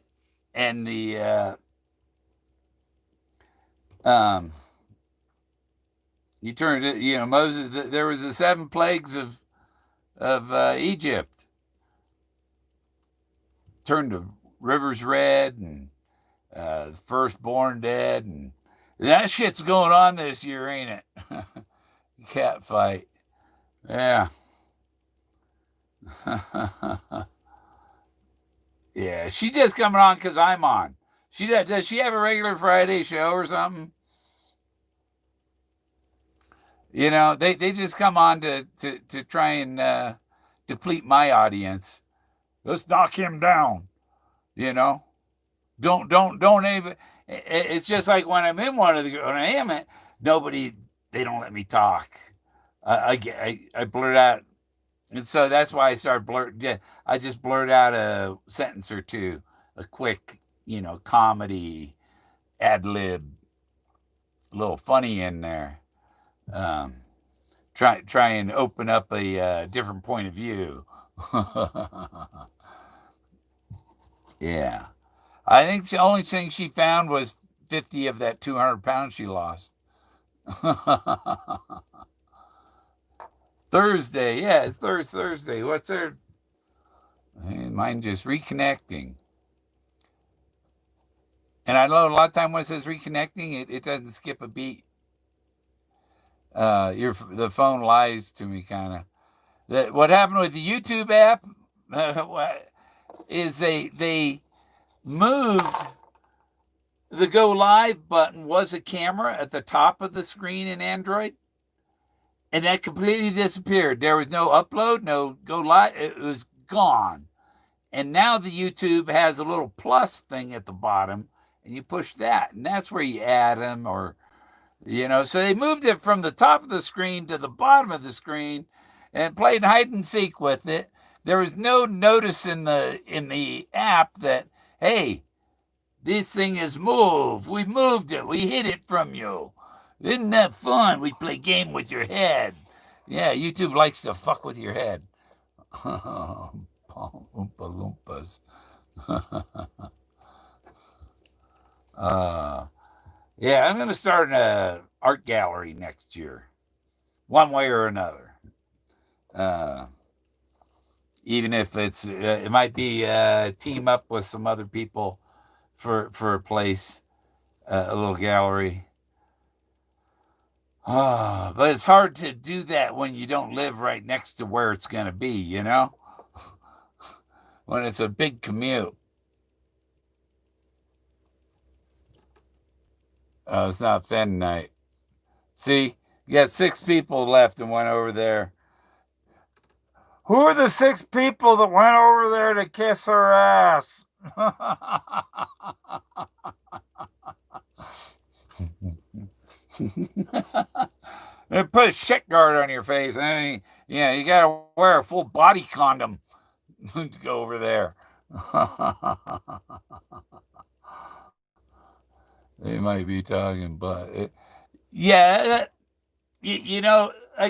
and the um, you turned it. You know, Moses. There was the seven plagues of Egypt. Turned the rivers red, and firstborn dead, and that shit's going on this year, ain't it? Cat fight. Yeah. Yeah, she just coming on because I'm on. Does she have a regular Friday show or something? You know, they just come on to try and deplete my audience. Let's knock him down. You know, don't even. It's just like when I'm in one of the when I am it, nobody they don't let me talk. I blurt out, and so that's why I started blurt. Yeah, I just blurt out a sentence or two, a quick, comedy ad lib, a little funny in there. Um, try and open up a different point of view. Yeah, I think the only thing she found was 50 of that 200 pounds she lost. Thursday, yeah, it's Thursday. What's her? Mine just reconnecting. And I know a lot of time when it says reconnecting, it doesn't skip a beat. The phone lies to me, kind of. What happened with the YouTube app is they moved the go live button was a camera at the top of the screen in Android, and that completely disappeared. There was no upload, no go live. It was gone. And now the YouTube has a little plus thing at the bottom, and you push that, and that's where you add them, or so they moved it from the top of the screen to the bottom of the screen, and played hide and seek with it. There was no notice in the app that, hey, this thing is moved. We moved it. We hid it from you. Isn't that fun? We play game with your head. Yeah, YouTube likes to fuck with your head. Oompa Loompas. Yeah, I'm going to start an art gallery next year, one way or another. Even if it might be team up with some other people for a place, a little gallery. But it's hard to do that when you don't live right next to where it's going to be, when it's a big commute. It's not Fenn night. See, you got 6 people left and went over there. Who are the 6 people that went over there to kiss her ass? They put a shit guard on your face. I mean, you got to wear a full body condom to go over there. They might be talking, but like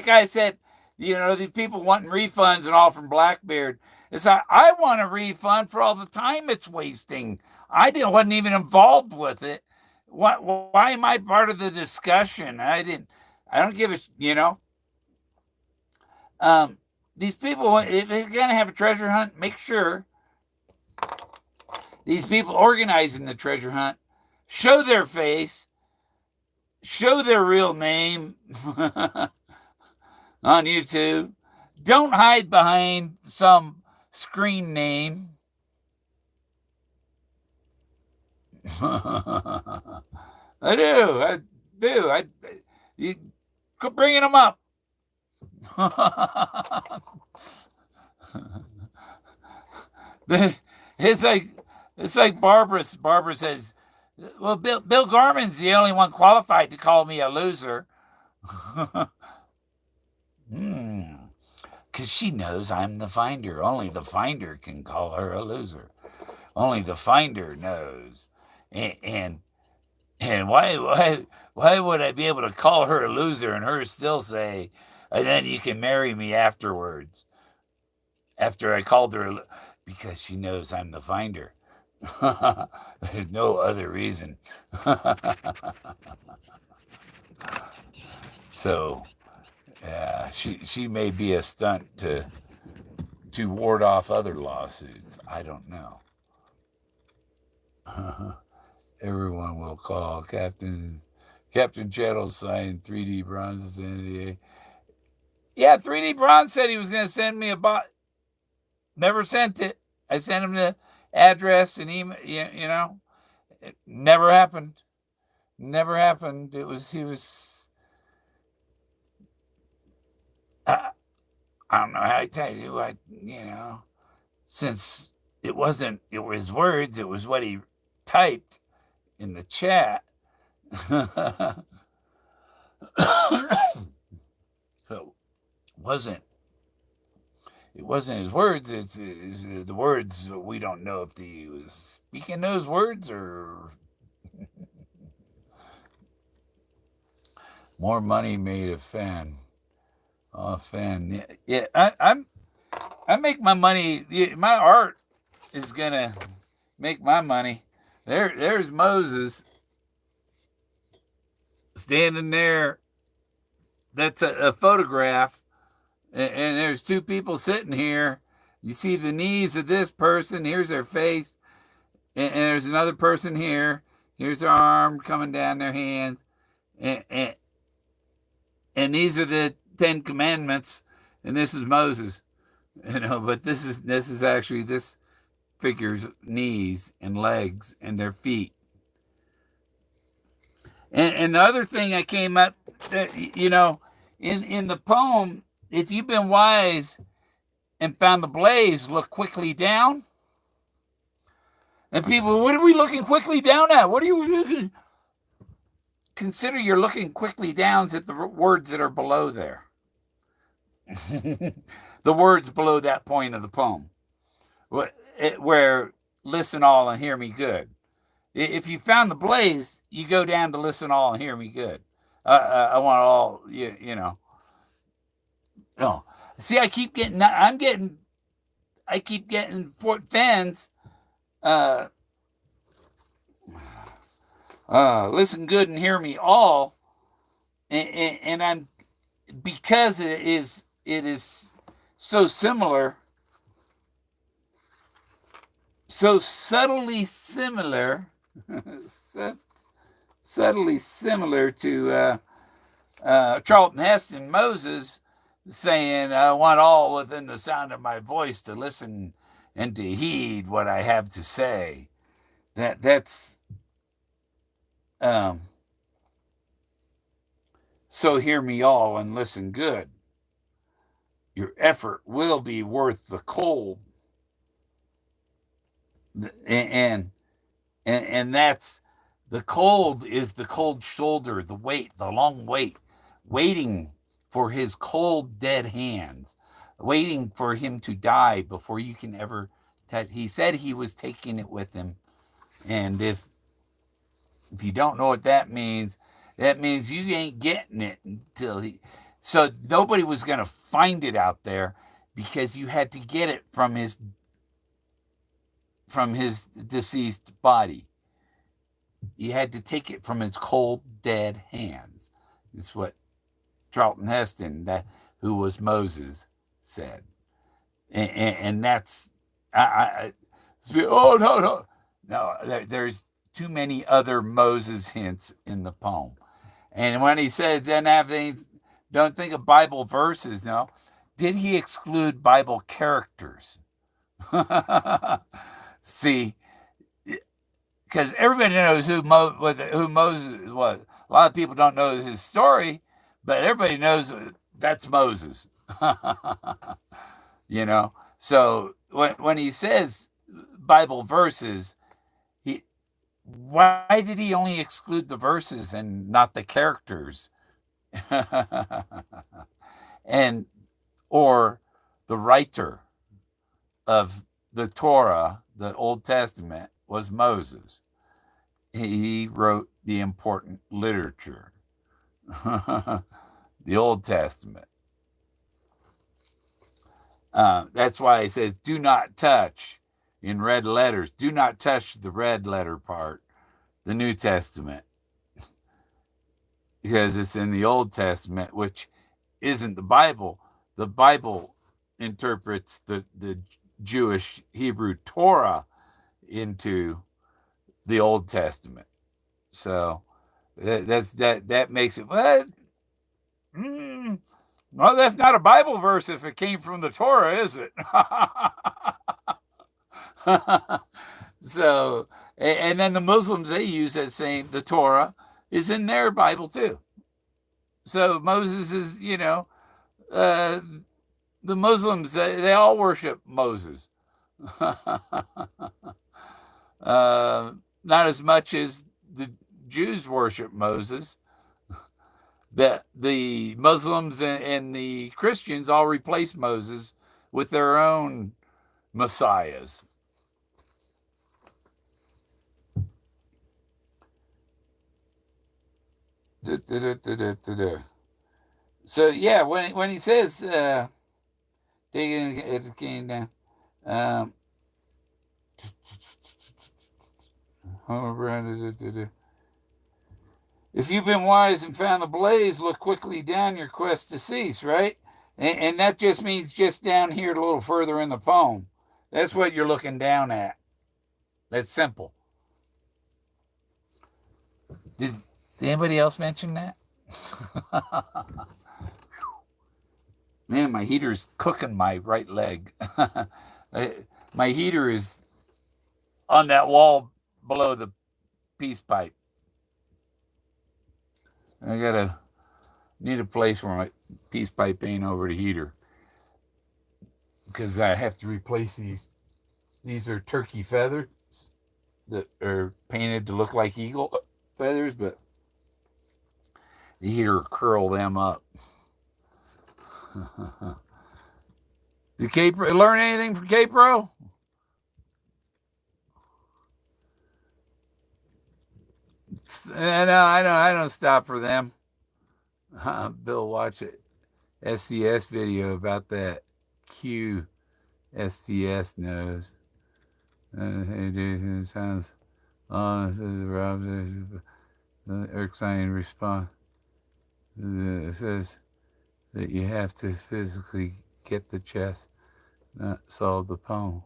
I said, these people wanting refunds and all from Blackbeard. It's like, I want a refund for all the time it's wasting. Wasn't even involved with it. Why am I part of the discussion? I don't give a. These people, if they're going to have a treasure hunt, make sure these people organizing the treasure hunt show their face, show their real name on YouTube. Don't hide behind some screen name. I do. You quit bringing them up. It's like Barbara. Barbara says, "Well, Bill Garman's the only one qualified to call me a loser." Because she knows I'm the finder. Only the finder can call her a loser. Only the finder knows. And why would I be able to call her a loser and her still say, and then you can marry me afterwards? After I called her, because she knows I'm the finder. There's no other reason. So, yeah, she may be a stunt to ward off other lawsuits. I don't know. Everyone will call Captain Chettle signed 3D Bronze's NDA. Yeah, 3D Bronze said he was going to send me a bot. Never sent it. I sent him the address and email. It never happened. Never happened. He was. I don't know how to tell you. Since it wasn't his words, it was what he typed in the chat. So it wasn't his words. It's the words. We don't know if he was speaking those words or more money made of Fenn. Oh, Fenn. Yeah, I make my money. My art is gonna make my money. There's Moses standing there. That's a photograph. And there's two people sitting here. You see the knees of this person. Here's their face. And there's another person here. Here's their arm coming down their hands. And these are the 10 Commandments. And this is Moses. But this is actually this figure's knees and legs and their feet. And the other thing I came up, in the poem, if you've been wise and found the blaze, look quickly down. And people, what are we looking quickly down at? What are you looking? Consider you're looking quickly down at the words that are below there. The words below that point of the poem. Where listen all and hear me good. If you found the blaze, you go down to listen all and hear me good. I want all, No. See, I keep getting Fort Fenn's listen good and hear me all, and I'm, because it is so similar, so subtly similar, subtly similar to Charlton Heston Moses saying, I want all within the sound of my voice to listen and to heed what I have to say. That's so hear me all and listen good. Your effort will be worth the cold. And that's the cold is the cold shoulder, the weight, the long wait, waiting for his cold, dead hands, waiting for him to die before you can ever he said he was taking it with him. And if you don't know what that means you ain't getting it until so nobody was going to find it out there because you had to get it from his deceased body. You had to take it from his cold, dead hands. It's what Charlton Heston, who was Moses, said. And that's, oh, no, there's too many other Moses hints in the poem. And when he said, don't think of Bible verses, no, did he exclude Bible characters? See, because everybody knows who Moses was. A lot of people don't know his story, but everybody knows that's Moses. So when he says Bible verses, why did he only exclude the verses and not the characters? And or the writer of the Torah, the Old Testament, was Moses. He wrote the important literature, the Old Testament. That's why it says, do not touch in red letters. Do not touch the red letter part, the New Testament, because it's in the Old Testament, which isn't the Bible. The Bible interprets the Jewish Hebrew Torah into the Old Testament. So that makes it, what? Well, that's not a Bible verse if it came from the Torah, is it? So, and then the Muslims, they use that same, the Torah is in their Bible too. So Moses is, the Muslims, they all worship Moses. Not as much as the Jews worship Moses. The Muslims and the Christians all replace Moses with their own messiahs. So yeah, when he says it came down, if you've been wise and found the blaze, look quickly down your quest to cease, right? And that just means just down here a little further in the poem. That's what you're looking down at. That's simple. Did anybody else mention that? Man, my heater's cooking my right leg. My heater is on that wall below the peace pipe. I need a place where my peace pipe ain't over the heater, because I have to replace these. These are turkey feathers that are painted to look like eagle feathers, but the heater curl them up. Did K-Pro learn anything from K-Pro? I don't stop for them. Bill, watch it. SCS video about that. Q SCS knows. Hey, Jason, sounds. This is Rob. Erskine response. It says that you have to physically get the chest, not solve the poem.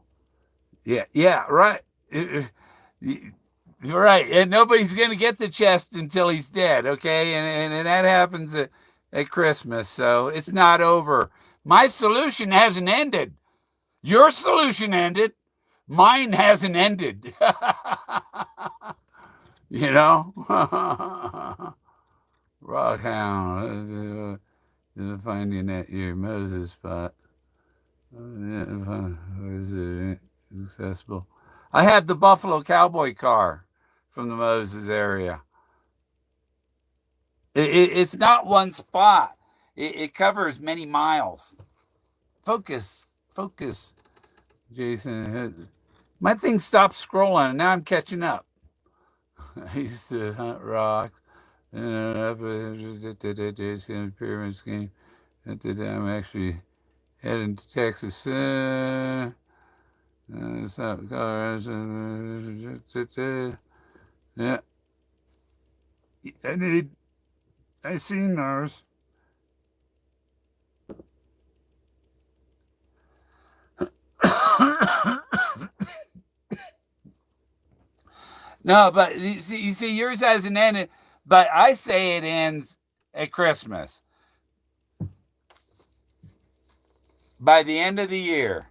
Yeah, right. You're right. And nobody's going to get the chest until he's dead, okay? And that happens at Christmas, so it's not over. My solution hasn't ended. Your solution ended. Mine hasn't ended. Rockhound. Finding at your Moses spot. Is it accessible? I have the Buffalo Cowboy car from the Moses area. It's not one spot. It covers many miles. Focus, Jason. My thing stopped scrolling, and now I'm catching up. I used to hunt rocks. Jason pyramid scheme. At the time, actually heading to Texas. Yeah, I seen those. No, but you see, yours hasn't ended. But I say it ends at Christmas. By the end of the year,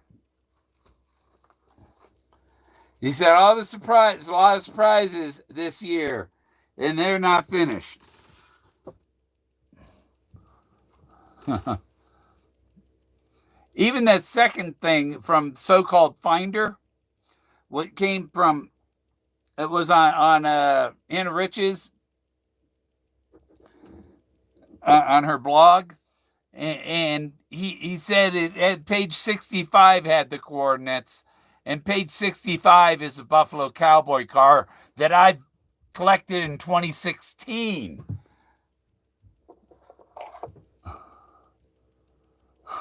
he said a lot of surprises this year, and they're not finished. Even that second thing from so-called Finder, what came from it was on Anna Rich's on her blog, and he said it at page 65 had the coordinates, and page 65 is a Buffalo Cowboy car that I collected in 2016.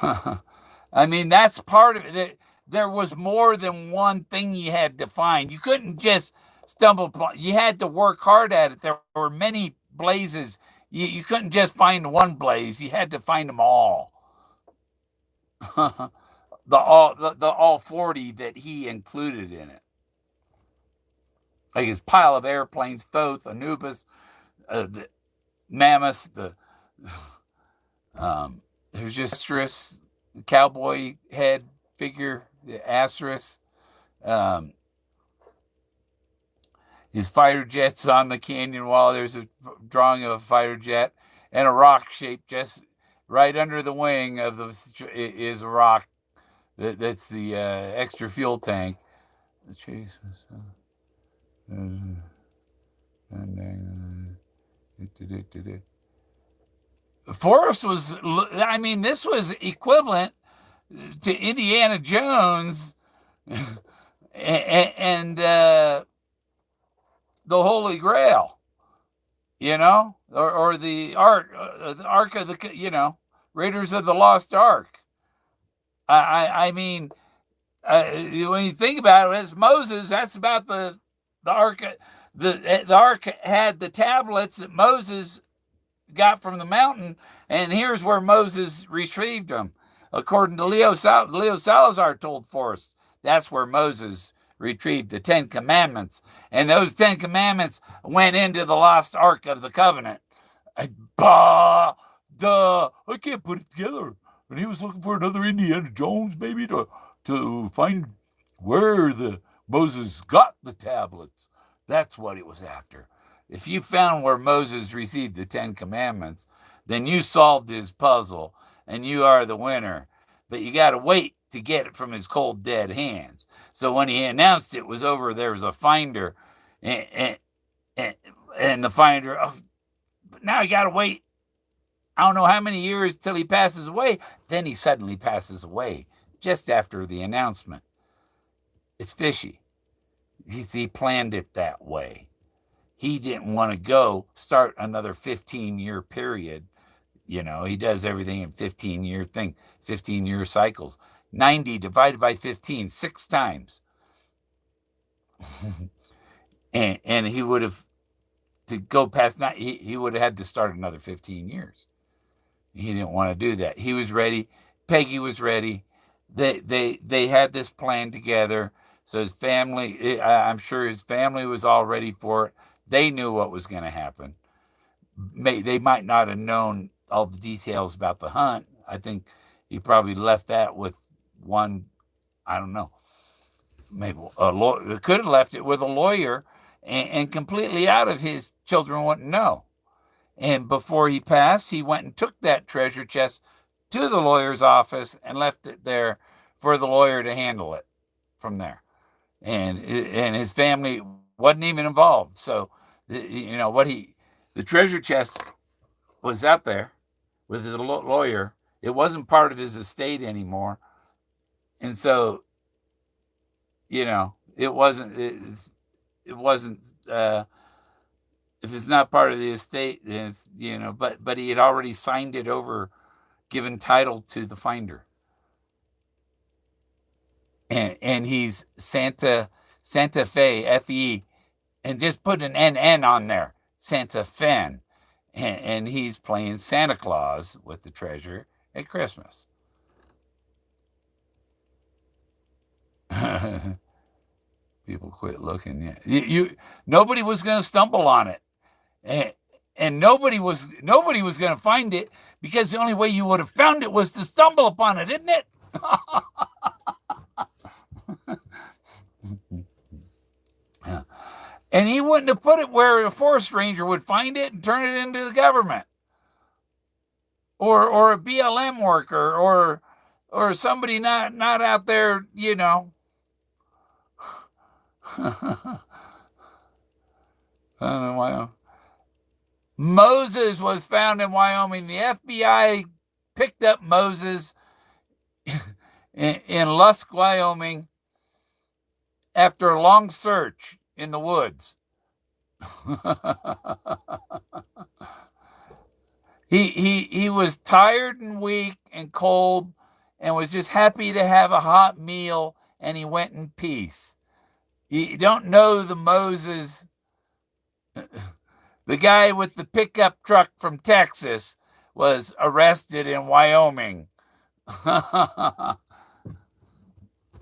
I mean, that's part of it. There was more than one thing you had to find. You couldn't just stumble upon. You had to work hard at it. There were many blazes. You couldn't just find one blaze. You had to find them all. The all 40 that he included in it, like his pile of airplanes, Thoth, Anubis, the Mammoth, there's just Asterisk, the cowboy head figure, the Asterisk, his fighter jets on the canyon wall. There's a drawing of a fighter jet and a rock shaped just right under the wing of the is a rock. That's the extra fuel tank. The chase was. Forrest was. I mean, this was equivalent to Indiana Jones and the Holy Grail, or the Ark of the, Raiders of the Lost Ark. I mean, when you think about it, as Moses, that's about the ark. The ark had the tablets that Moses got from the mountain, and here's where Moses retrieved them. According to Leo Salazar told Forrest, that's where Moses retrieved the 10 Commandments, and those 10 Commandments went into the lost Ark of the Covenant. I can't put it together. And he was looking for another Indiana Jones, maybe, to find where the Moses got the tablets. That's what it was after. If you found where Moses received the 10 Commandments, then you solved his puzzle, and you are the winner. But you got to wait to get it from his cold, dead hands. So when he announced it was over, there was a finder, and the finder, but now you got to wait. I don't know how many years till he passes away. Then he suddenly passes away just after the announcement. It's fishy. He planned it that way. He didn't want to start another 15-year period. He does everything in 15-year cycles. 90 divided by 15, 6 times. and he would have, to go past that, he would have had to start another 15 years. He didn't want to do that. He was ready. Peggy was ready. They had this plan together. So his family, I'm sure his family was all ready for it. They knew what was going to happen. They might not have known all the details about the hunt. I think he probably left that with one, I don't know, maybe a lawyer. Could have left it with a lawyer and completely out of his children wouldn't know. And before he passed, he went and took that treasure chest to the lawyer's office and left it there for the lawyer to handle it from there. And his family wasn't even involved. So, the treasure chest was out there with the lawyer. It wasn't part of his estate anymore. And so, it wasn't, if it's not part of the estate, then it's, but he had already signed it over, given title to the finder. and he's Santa Fe Fe, and just put an NN on there, Santa Fenn, and he's playing Santa Claus with the treasure at Christmas. People quit looking. Yeah, nobody was going to stumble on it, and nobody was going to find it, because the only way you would have found it was to stumble upon it, isn't it? And he wouldn't have put it where a forest ranger would find it and turn it into the government, or a BLM worker, or somebody not out there, I don't know why. Moses was found in Wyoming. The FBI picked up Moses in Lusk, Wyoming, after a long search in the woods. He was tired and weak and cold, and was just happy to have a hot meal, and he went in peace. You don't know the Moses, the guy with the pickup truck from Texas, was arrested in Wyoming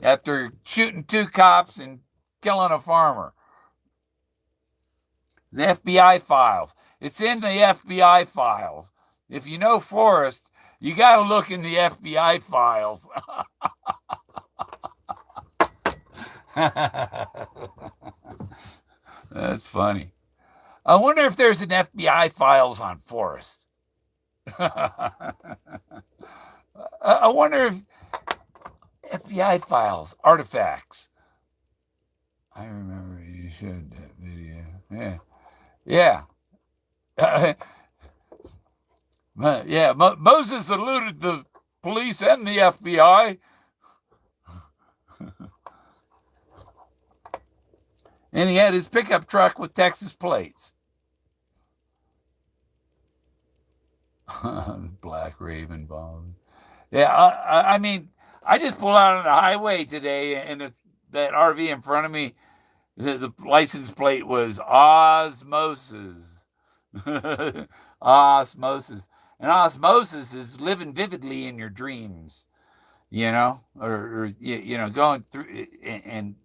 after shooting 2 cops and killing a farmer. The FBI files. It's in the FBI files. If you know Forrest, you got to look in the FBI files. That's funny. I wonder if there's an FBI files on Forrest. I wonder if FBI files, artifacts. I remember you showed that video. Yeah. Yeah. Moses eluded the police and the FBI. And he had his pickup truck with Texas plates. Black Raven bomb. Yeah, I mean, I just pulled out on the highway today, and that RV in front of me, the license plate was Osmoses. Osmosis. And osmosis is living vividly in your dreams, or going through and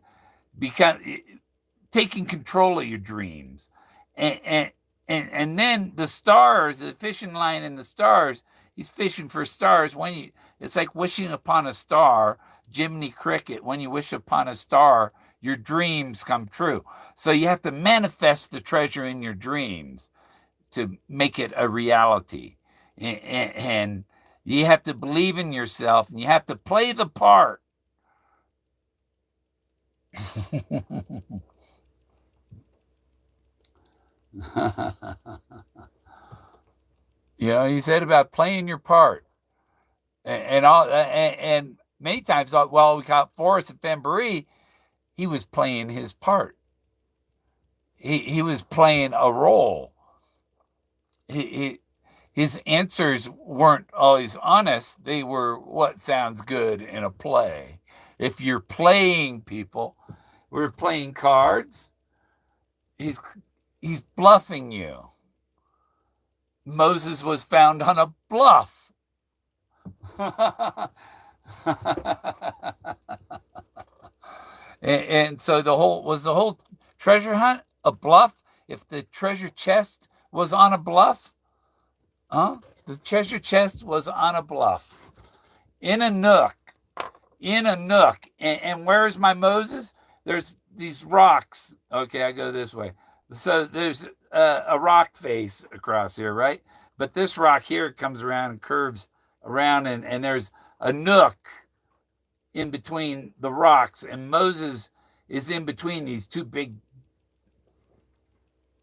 taking control of your dreams. And then the stars, the fishing line in the stars, he's fishing for stars. It's like wishing upon a star, Jiminy Cricket. When you wish upon a star, your dreams come true. So you have to manifest the treasure in your dreams to make it a reality. And you have to believe in yourself, and you have to play the part. He said about playing your part, and many times while we got Forrest and Fenn, he was playing his part. He was playing a role. His answers weren't always honest. They were what sounds good in a play. If you're playing people, we're playing cards. He's bluffing you. Moses was found on a bluff. and so the whole treasure hunt a bluff? If the treasure chest was on a bluff? The treasure chest was on a bluff. In a nook. And where's my Moses? There's these rocks. Okay, I go this way. So there's a rock face across here, right? But this rock here comes around and curves around, and there's a nook in between the rocks, and Moses is in between these 2 big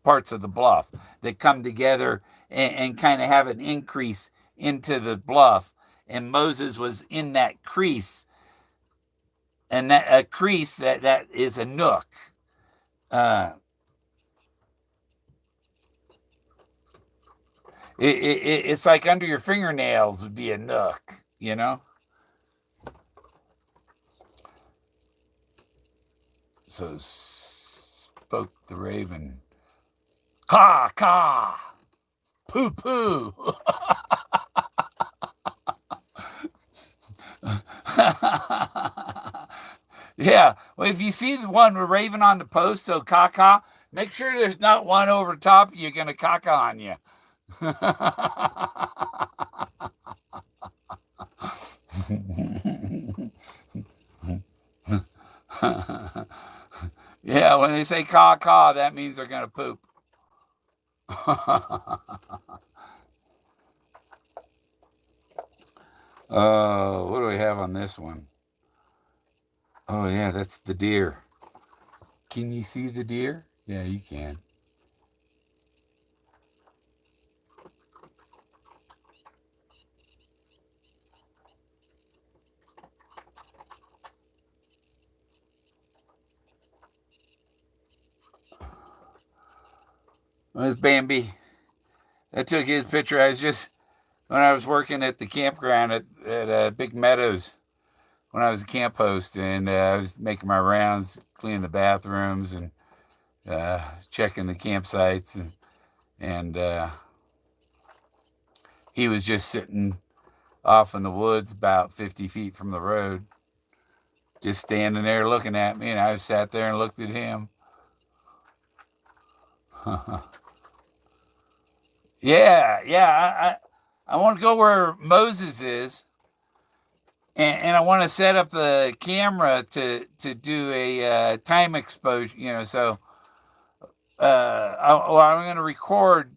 parts of the bluff that come together and kind of have an increase into the bluff. And Moses was in that crease, and that a crease that is a nook. It's like under your fingernails would be a nook, So spoke the raven. Caw, caw, poo, poo. Yeah. Well, if you see the one with raven on the post, so caw, make sure there's not one over top of you going to caca on you. Yeah, when they say caw, that means they're going to poop. What do we have on this one? Oh, yeah, that's the deer. Can you see the deer? Yeah, you can. With Bambi. I took his picture. When I was working at the campground at Big Meadows, when I was a camp host, and I was making my rounds, cleaning the bathrooms and checking the campsites, and he was just sitting off in the woods about 50 feet from the road, just standing there looking at me, and I sat there and looked at him. Yeah. I want to go where Moses is, and I want to set up the camera to do a time exposure. So I'm going to record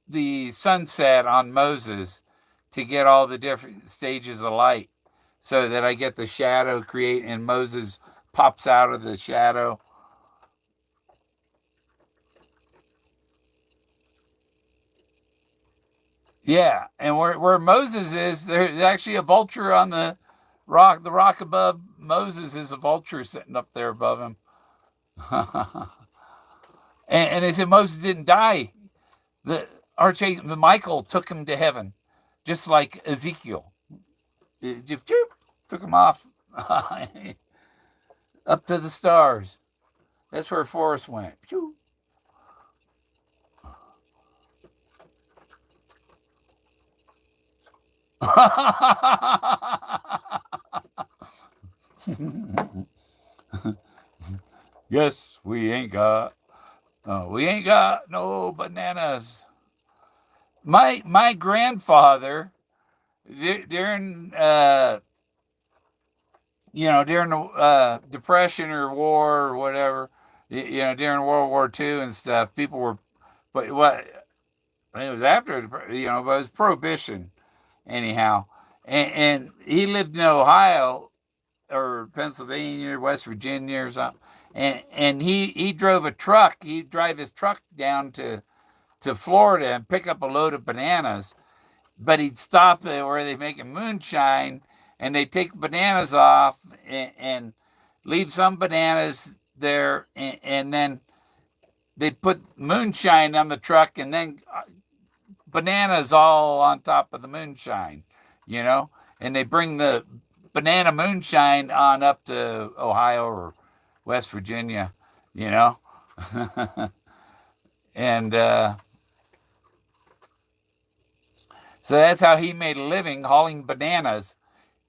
the sunset on Moses to get all the different stages of light, so that I get the shadow create, and Moses pops out of the shadow. Yeah, and where Moses is, there's actually a vulture on the rock. The rock above Moses is a vulture sitting up there above him. And they said Moses didn't die. The Archangel Michael took him to heaven, just like Ezekiel. It just took him off up to the stars. That's where Forrest went. Yes, we ain't got no bananas. My grandfather during during the Depression or war or whatever, during World War II and stuff, people were, but what I think it was after, but it was Prohibition anyhow, and he lived in Ohio or Pennsylvania or West Virginia or something, and he drove a truck. He'd drive his truck down to Florida and pick up a load of bananas, but he'd stop where they make moonshine, and they take bananas off and leave some bananas there, and then they put moonshine on the truck, and then bananas all on top of the moonshine, and they bring the banana moonshine on up to Ohio or West Virginia, and so that's how he made a living, hauling bananas.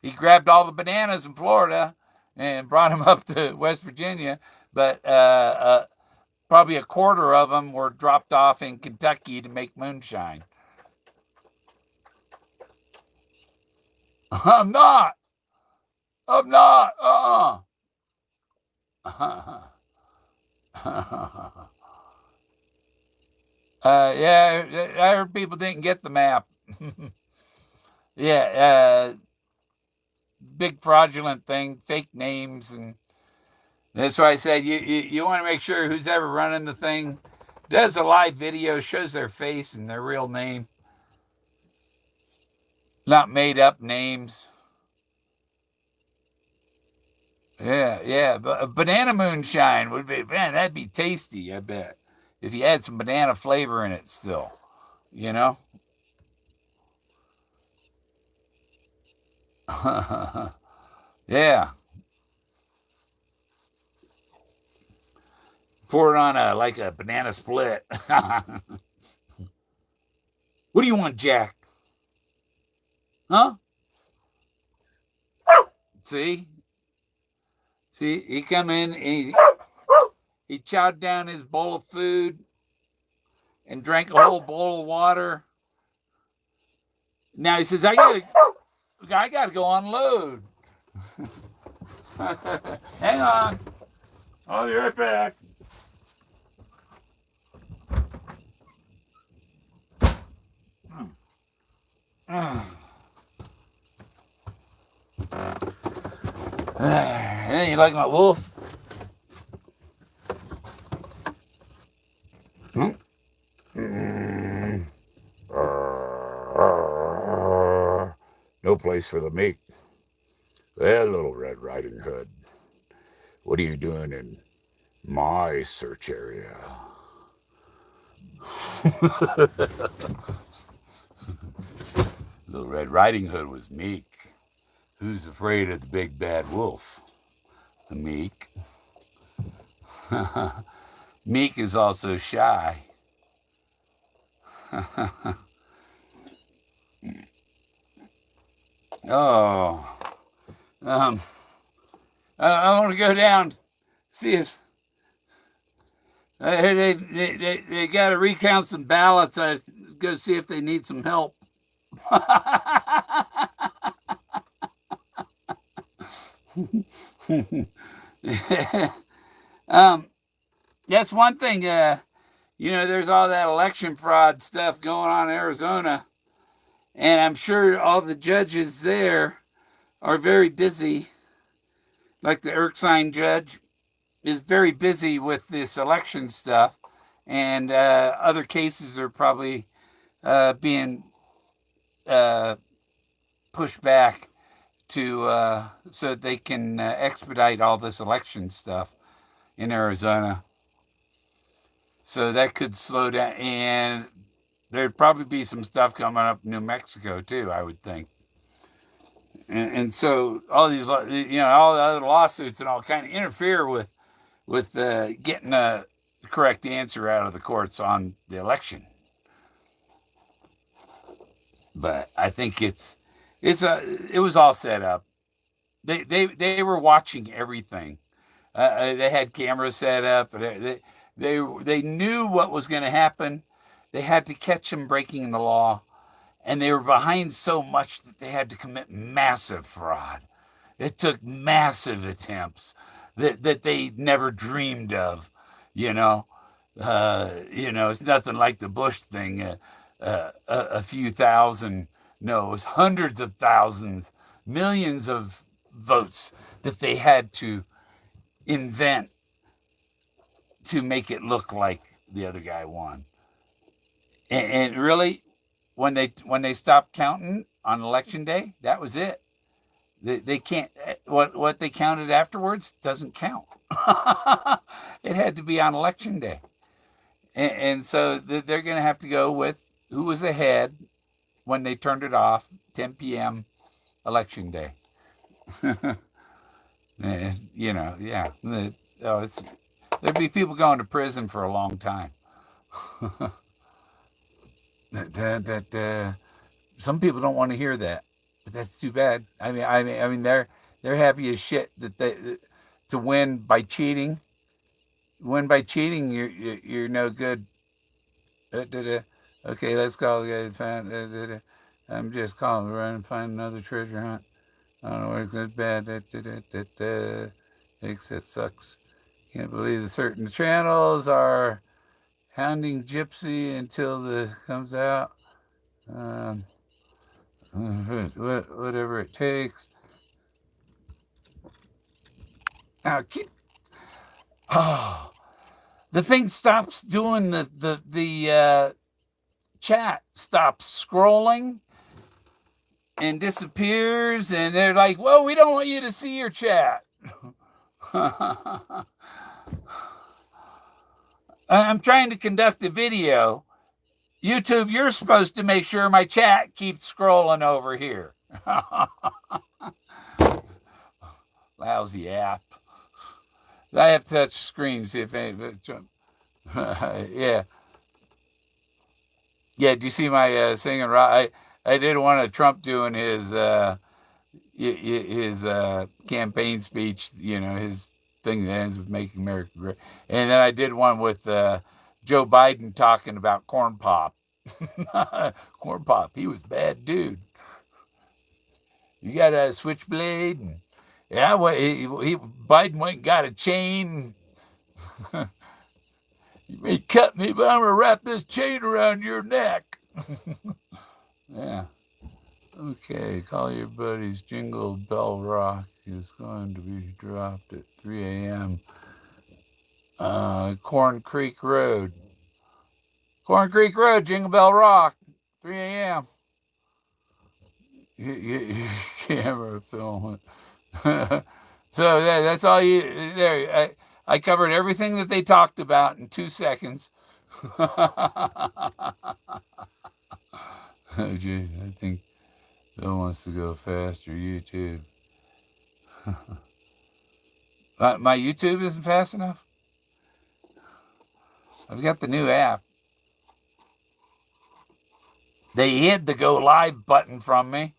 He grabbed all the bananas in Florida and brought them up to West Virginia, but probably a quarter of them were dropped off in Kentucky to make moonshine. I'm not. Yeah, I heard people didn't get the map. Yeah, big fraudulent thing, fake names, and that's why I said you want to make sure who's ever running the thing does a live video, shows their face and their real name, not made up names. Yeah, but banana moonshine would be, man, that'd be tasty, I bet, if you had some banana flavor in it still, you know? Yeah. Pour it on like a banana split. What do you want, Jack? Huh? See? See, he come in and he chowed down his bowl of food and drank a whole bowl of water. Now he says, I gotta go unload. Hang on. I'll be right back. Hey, you like my wolf? No place for the meek. Well, little Red Riding Hood, what are you doing in my search area? Little Red Riding Hood was meek. Who's afraid of the big bad wolf? The meek. Meek is also shy. Oh. I want to go down, see if they got to recount some ballots. I go see if they need some help. That's one thing. There's all that election fraud stuff going on in Arizona, and I'm sure all the judges there are very busy. Like the Erskine judge is very busy with this election stuff, and other cases are probably being pushed back to so that they can expedite all this election stuff in Arizona. So that could slow down, and there'd probably be some stuff coming up in New Mexico too, I would think. And so all these, all the other lawsuits and all kind of interfere with getting a correct answer out of the courts on the election. But I think it was all set up. They were watching everything. They had cameras set up. They knew what was going to happen. They had to catch them breaking the law. And they were behind so much that they had to commit massive fraud. It took massive attempts that they never dreamed of. It's nothing like the Bush thing. A few thousand. No, it was hundreds of thousands, millions of votes that they had to invent to make it look like the other guy won. And really, when they stopped counting on election day, that was it. They can't. What they counted afterwards doesn't count. It had to be on election day, and so they're going to have to go with who was ahead when they turned it off, 10 p.m. election day. Yeah. There'd be people going to prison for a long time. Some people don't want to hear that, but that's too bad. I mean, they're happy as shit that to win by cheating. Win by cheating, you're no good. Okay, let's call the guy. I'm just calling around and find another treasure hunt. I don't know where it goes bad. That sucks. Can't believe the certain channels are hounding Gypsy until the comes out. Whatever it takes. Now keep. Oh, the thing stops doing the chat stops scrolling and disappears, and they're like, "Well, we don't want you to see your chat." I'm trying to conduct a video. YouTube, you're supposed to make sure my chat keeps scrolling over here. Lousy app. I have touch screens. See if any. Yeah, yeah. Do you see my singing rock? I did one of Trump doing his campaign speech. You know, his thing that ends with "Making America Great," and then I did one with Joe Biden talking about corn pop. Corn pop. He was a bad dude. You got a switchblade, and yeah, Biden went and got a chain. You may cut me, but I'm gonna wrap this chain around your neck. Yeah. Okay. Call your buddies. Jingle Bell Rock is going to be dropped at 3 a.m. Corn Creek Road. Corn Creek Road, Jingle Bell Rock, 3 a.m. You camera film it. So that's all you there. I covered everything that they talked about in 2 seconds. Oh, gee, I think Bill wants to go faster. YouTube. My YouTube isn't fast enough. I've got the new app. They hid the go live button from me.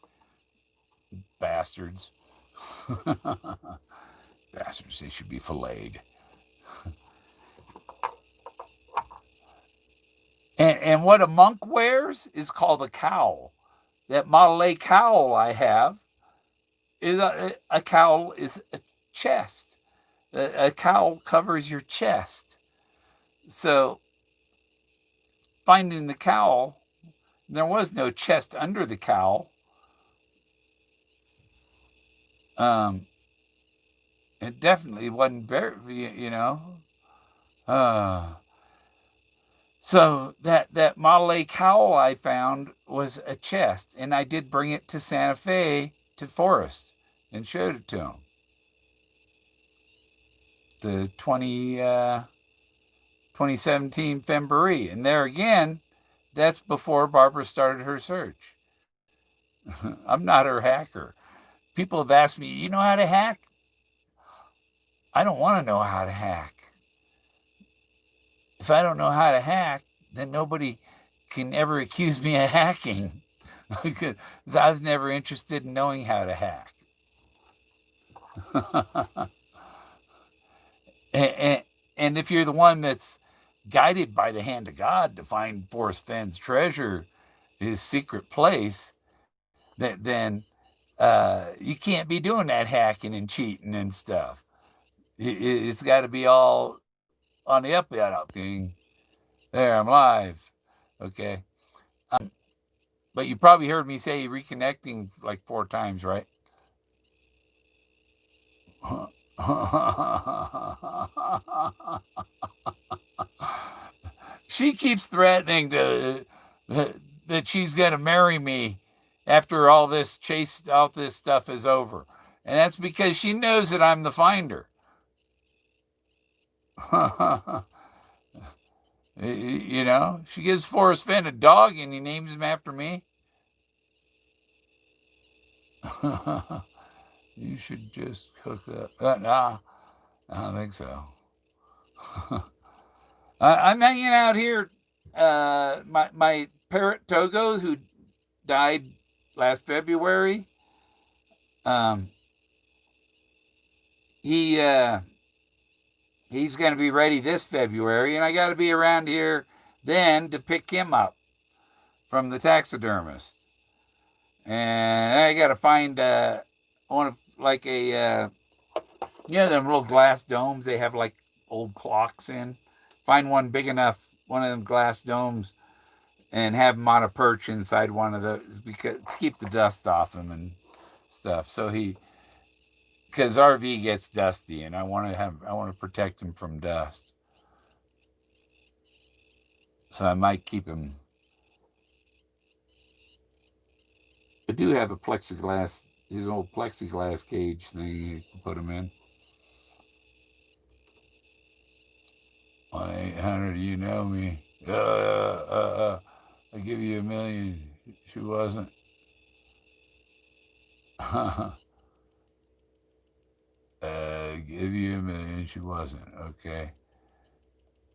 Bastards. Bastards, they should be filleted. And what a monk wears is called a cowl. That Model A cowl I have is a cowl is a chest. A cowl covers your chest. So finding the cowl, there was no chest under the cowl. It definitely wasn't very, you know. So that Model A cowl I found was a chest, and I did bring it to Santa Fe to Forrest and showed it to him. The 2017 February, and there again, that's before Barbara started her search. I'm not her hacker. People have asked me, you know how to hack? I don't want to know how to hack. If I don't know how to hack, then nobody can ever accuse me of hacking because I was never interested in knowing how to hack. and if you're the one that's guided by the hand of God to find Forrest Fenn's treasure, his secret place, then you can't be doing that hacking and cheating and stuff. It's got to be all on the up. There, I'm live. Okay. But you probably heard me say reconnecting like 4 times, right? She keeps threatening that she's going to marry me after all this stuff is over. And that's because she knows that I'm the finder. You know, she gives Forrest Fenn a dog and he names him after me. You should just cook that. Nah, I don't think so. I'm hanging out here. My parrot Togo, who died last February, he's going to be ready this February, and I got to be around here then to pick him up from the taxidermist. And I got to find one of like a them little glass domes they have like old clocks in. Find one big enough, one of them glass domes, and have him on a perch inside one of those because to keep the dust off him and stuff. So because RV gets dusty, and I want to protect him from dust. So I might keep him. I do have a his old plexiglass cage thing you can put him in. 1-800, you know me. I give you $1 million. She wasn't. give you a million. She wasn't. Okay.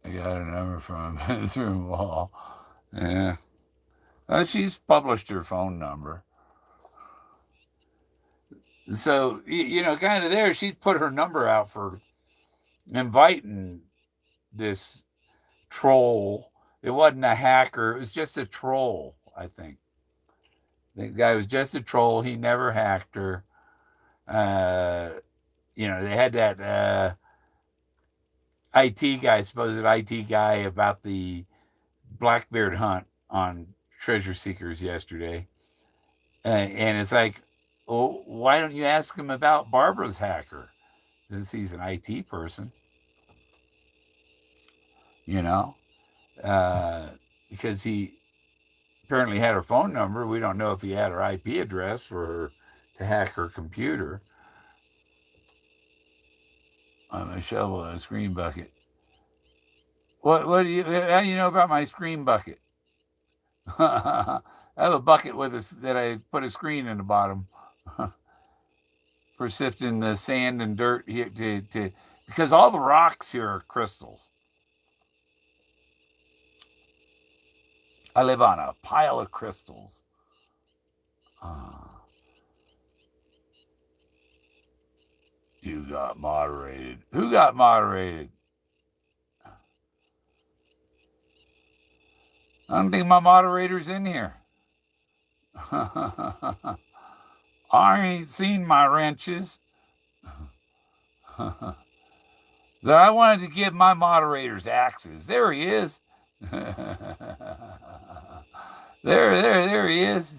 I got a number from through Wall. Yeah. She's published her phone number. So, kind of there, she's put her number out for inviting this troll. It wasn't a hacker. It was just a troll, I think. The guy was just a troll. He never hacked her. They had that IT guy, supposed IT guy, about the Blackbeard hunt on Treasure Seekers yesterday. And it's like, well, why don't you ask him about Barbara's hacker? Because he's an IT person, because he apparently had her phone number. We don't know if he had her IP address for her to hack her computer. I'm a shovel and a screen bucket. How do you know about my screen bucket? I have a bucket that I put a screen in the bottom for sifting the sand and dirt here because all the rocks here are crystals. I live on a pile of crystals. You got moderated. Who got moderated? I don't think my moderator's in here. I ain't seen my wrenches. But I wanted to give my moderators axes. There he is. There he is.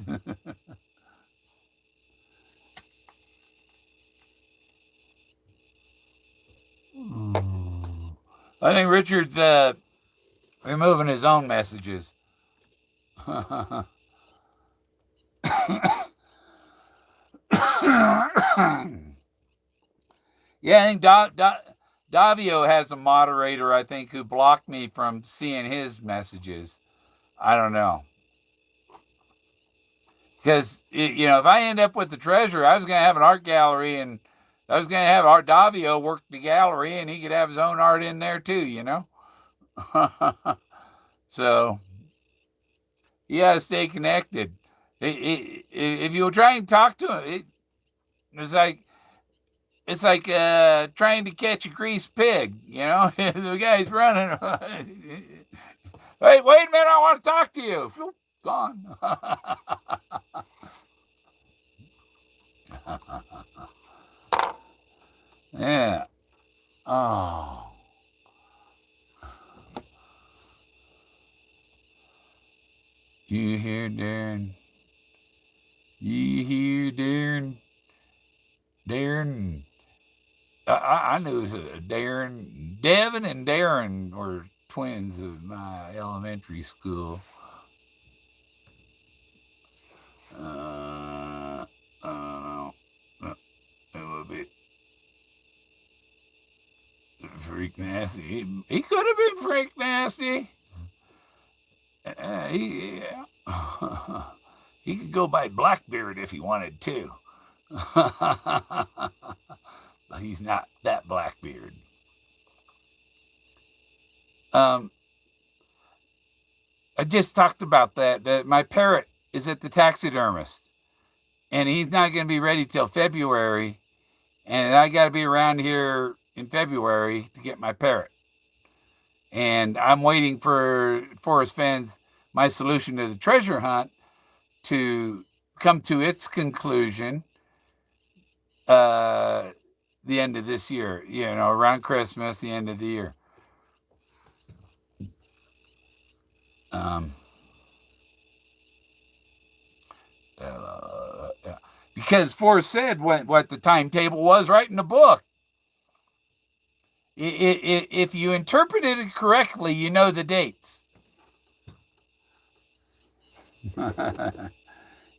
I think Richard's removing his own messages. Yeah, I think Davio has a moderator, I think, who blocked me from seeing his messages. I don't know. Because, if I end up with the treasure, I was going to have an art gallery, and I was going to have Art Davio work the gallery, and he could have his own art in there too, So, you got to stay connected. If you try and talk to him, it's like trying to catch a greased pig, the guy's running. Hey, wait a minute, I want to talk to you. Gone. Yeah. Oh. You hear, Darren? You hear, Darren? Darren. I knew it was Darren. Devin and Darren were twins of my elementary school. I don't know. It would be Freak Nasty. He could have been Freak Nasty. He could go by Blackbeard if he wanted to. But he's not that Blackbeard. I just talked about that my parrot is at the taxidermist, and he's not going to be ready till February, and I got to be around here in February to get my parrot. And I'm waiting for Forrest Fenn's My Solution to the Treasure Hunt to come to its conclusion the end of this year, around Christmas, the end of the year. Because Forrest said what the timetable was right in the book. If you interpreted it correctly, you know the dates.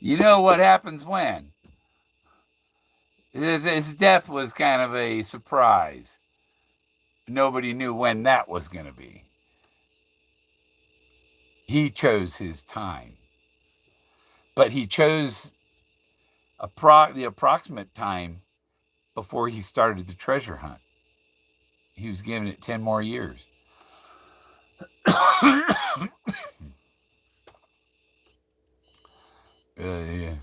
You know what happens when. His death was kind of a surprise. Nobody knew when that was going to be. He chose his time. But he chose the approximate time before he started the treasure hunt. he was giving it 10 more years. Yeah.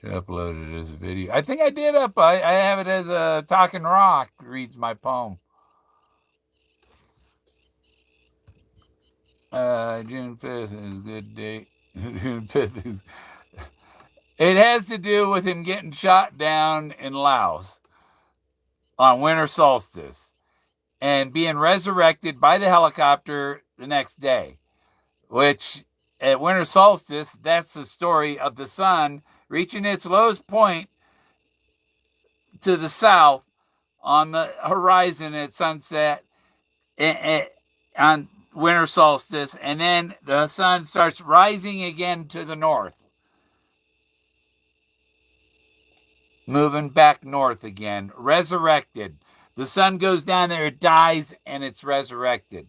Should upload it as a video. I think I did I have it as a Talking Rock reads my poem. June 5th is a good date. June 5th is. It has to do with him getting shot down in Laos on winter solstice and being resurrected by the helicopter the next day, which at winter solstice, that's the story of the sun reaching its lowest point to the south on the horizon at sunset on winter solstice, and then the sun starts rising again to the north, moving back north again, resurrected. The sun goes down there, it dies, and it's resurrected.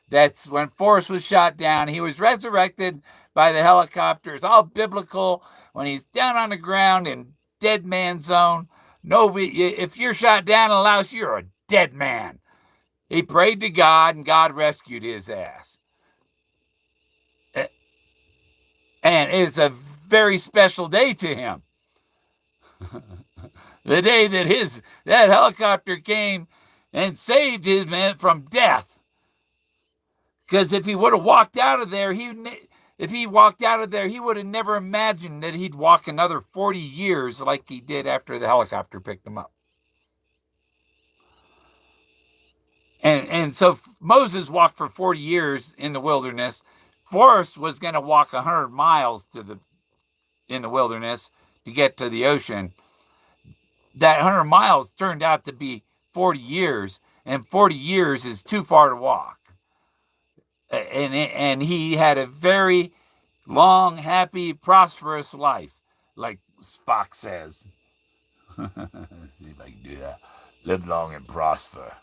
That's when Forrest was shot down. He was resurrected by the helicopter. It's all biblical. When he's down on the ground in dead man zone, if you're shot down in Laos, you're a dead man. He prayed to God, and God rescued his ass. And it's a very special day to him. The day that helicopter came and saved him from death. Because if he would have walked out of there, he would have never imagined that he'd walk another 40 years like he did after the helicopter picked him up. And so Moses walked for 40 years in the wilderness. Forrest was going to walk 100 miles in the wilderness to get to the ocean. That 100 miles turned out to be 40 years, and 40 years is too far to walk. And he had a very long, happy, prosperous life, like Spock says. Let's see if I can do that. Live long and prosper.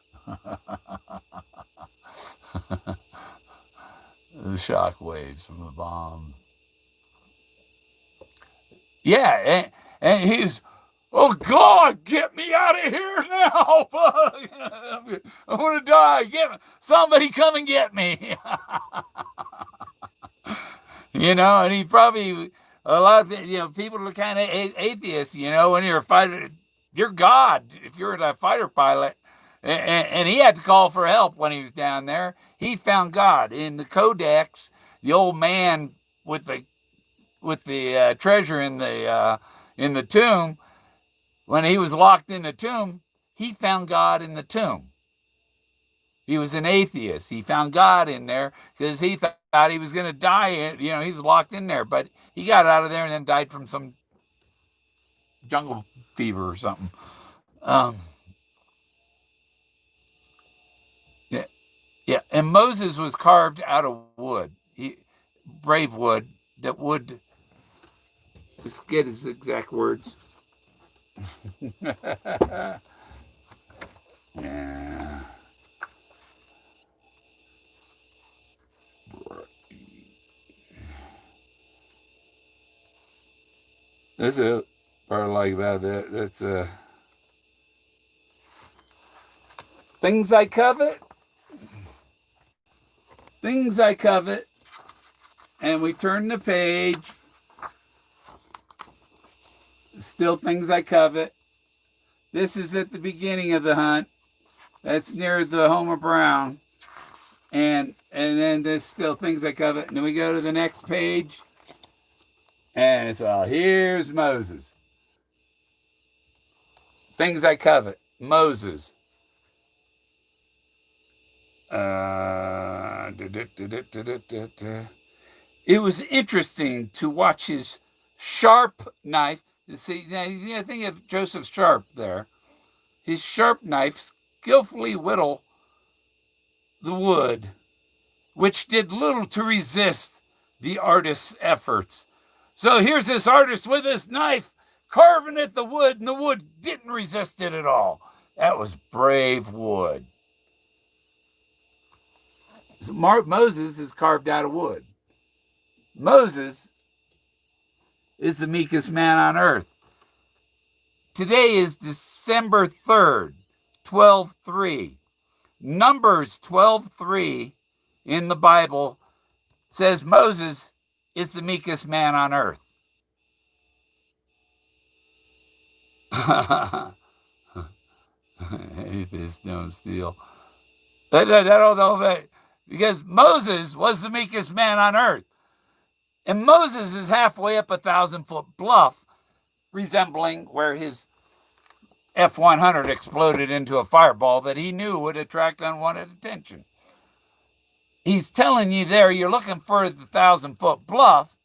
The shock waves from the bomb. Yeah, and he's, oh God, get me out of here now! I want to die. Somebody come and get me. And he probably, a lot of people are kind of atheists. When you're a fighter, you're God. If you're a fighter pilot. And he had to call for help when he was down there. He found God in the Codex. The old man with the treasure in the tomb. When he was locked in the tomb, he found God in the tomb. He was an atheist. He found God in there because he thought he was going to die. He was locked in there, but he got out of there and then died from some jungle fever or something. Yeah, and Moses was carved out of wood, brave wood, that would, let's get his exact words. Yeah. That's a part I like about that. That's things I covet. Things I covet. And we turn the page. Still things I covet. This is at the beginning of the hunt. That's near the Homer Brown. And then there's still things I covet. And then we go to the next page. And it's here's Moses. Things I covet. Moses. It was interesting to watch his sharp knife. See, I think of Joseph Sharp there. His sharp knife skillfully whittle the wood, which did little to resist the artist's efforts. So here's this artist with his knife carving at the wood, and the wood didn't resist it at all. That was brave wood. So Moses is carved out of wood. Moses is the meekest man on earth. Today is December 3rd, 12/3. Numbers 12:3 in the Bible says Moses is the meekest man on earth. Atheists don't steal. I don't know that, because Moses was the meekest man on earth. And Moses is halfway up a 1,000-foot bluff, resembling where his F-100 exploded into a fireball that he knew would attract unwanted attention. He's telling you there, you're looking for the 1,000-foot bluff.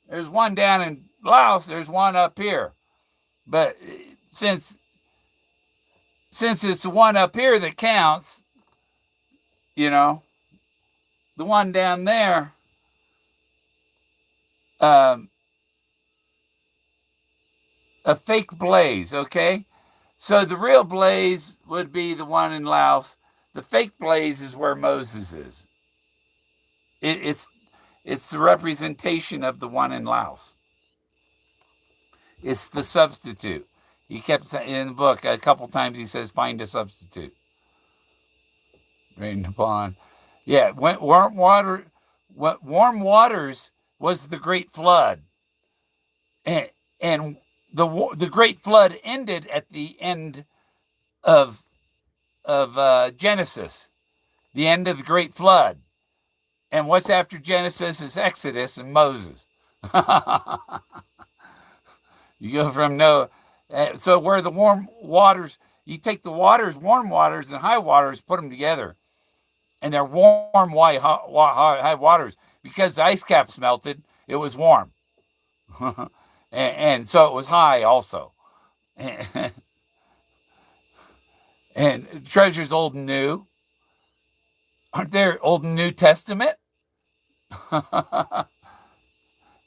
There's one down in Laos, there's one up here. But since it's the one up here that counts, the one down there, a fake blaze, okay? So the real blaze would be the one in Laos. The fake blaze is where Moses is. It's the representation of the one in Laos. It's the substitute. He kept in the book a couple times. He says, "Find a substitute." Right in the pond. Yeah, warm waters was the Great Flood, and the Great Flood ended at the end of Genesis, the end of the Great Flood. And what's after Genesis is Exodus and Moses. You go from Noah. So where the warm waters, you take the waters, warm waters and high waters, put them together. And they're warm, high waters. Because the ice caps melted, it was warm. and so it was high also. And treasures old and new. Aren't there Old and New Testament?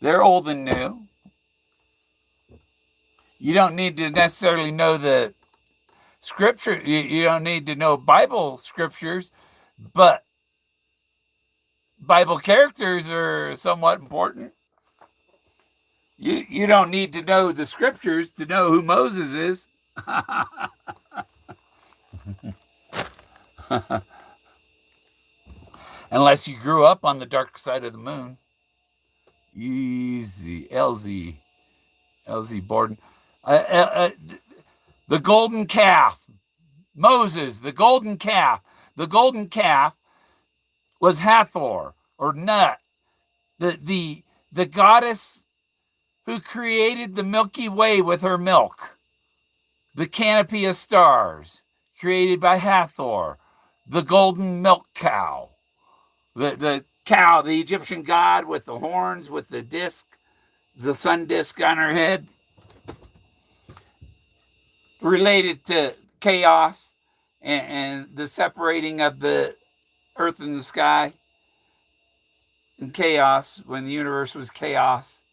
They're old and new. You don't need to necessarily know the scripture. You don't need to know Bible scriptures, but Bible characters are somewhat important. You don't need to know the scriptures to know who Moses is. Unless you grew up on the dark side of the moon. Easy. LZ Borden. The golden calf. Moses, the golden calf. The golden calf was Hathor, or Nut, the goddess who created the Milky Way with her milk. The canopy of stars, created by Hathor, the golden milk cow. The cow, the Egyptian god with the horns, with the disc, the sun disc on her head. Related to chaos and the separating of the earth and the sky. And chaos, when the universe was chaos.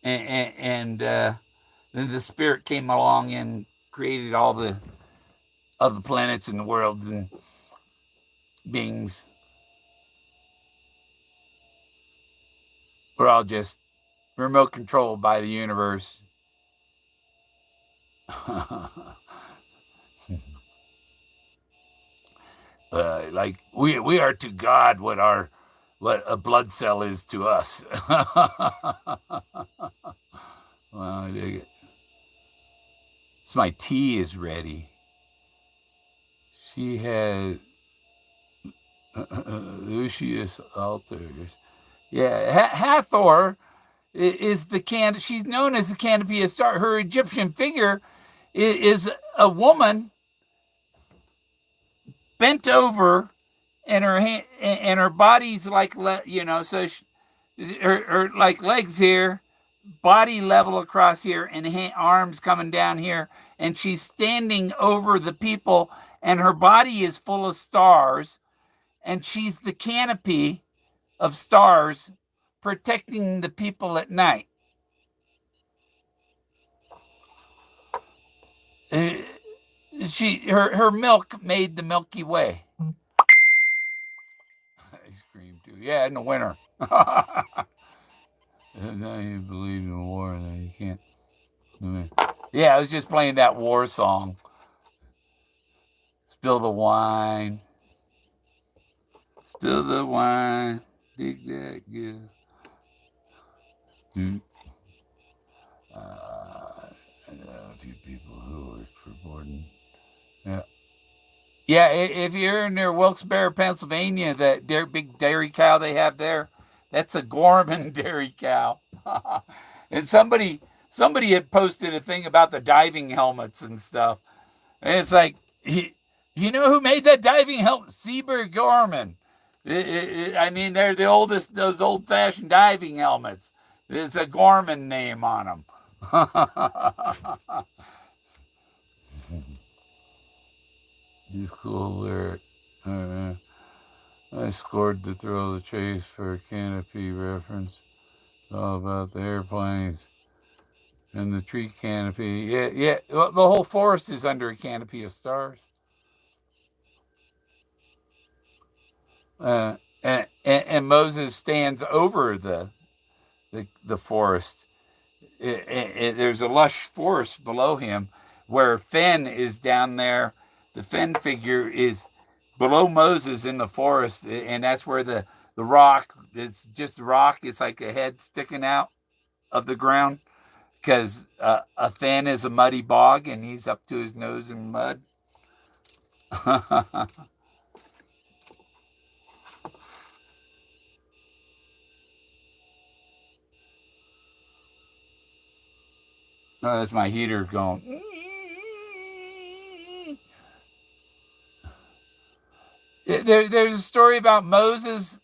And then the spirit came along and created all the other planets and the worlds and beings. We're all just remote controlled by the universe. Like we are to God what a blood cell is to us. Well, I dig it. So my tea is ready. She had Lucius altars. Yeah, Hathor is she's known as the canopy of stars. Her Egyptian figure is a woman bent over, and her body's like, so her like legs here, body level across here, and arms coming down here, and she's standing over the people, and her body is full of stars, and she's the canopy of stars protecting the people at night. Her milk made the Milky Way. Ice cream too. Yeah, in the winter. Now you believe in war, then you can't. Yeah, I was just playing that war song. Spill the wine. Spill the wine. Dig that good. I know a few people who work for Borden. Yeah. Yeah, if you're near Wilkes-Barre, Pennsylvania, that big dairy cow they have there, that's a Gorman dairy cow. And somebody had posted a thing about the diving helmets and stuff. And it's like, you know who made that diving helmet? Seaberg Gorman. I mean, they're the oldest, those old-fashioned diving helmets. It's a Gorman name on them. Just cool lyric. I scored the thrill of the chase for a canopy reference. It's all about the airplanes and the tree canopy. Yeah. Well, the whole forest is under a canopy of stars. And Moses stands over the forest. There's a lush forest below him, where Fenn is down there. The Fenn figure is below Moses in the forest, and that's where the rock. It's just rock. It's like a head sticking out of the ground, because a Fenn is a muddy bog, and he's up to his nose in mud. That's my heater going. There's a story about Moses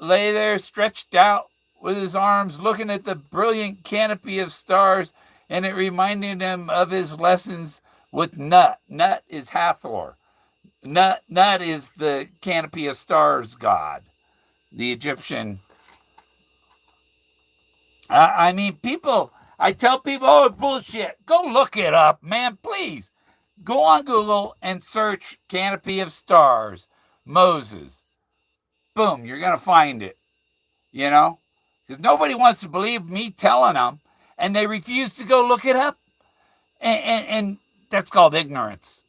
lay there stretched out with his arms looking at the brilliant canopy of stars, and it reminded him of his lessons with Nut. Nut is Hathor. Nut is the canopy of stars god, the Egyptian. I mean, I tell people, oh, bullshit. Go look it up, man, please. Go on Google and search Canopy of Stars, Moses. Boom, you're going to find it, because nobody wants to believe me telling them, and they refuse to go look it up. And that's called ignorance.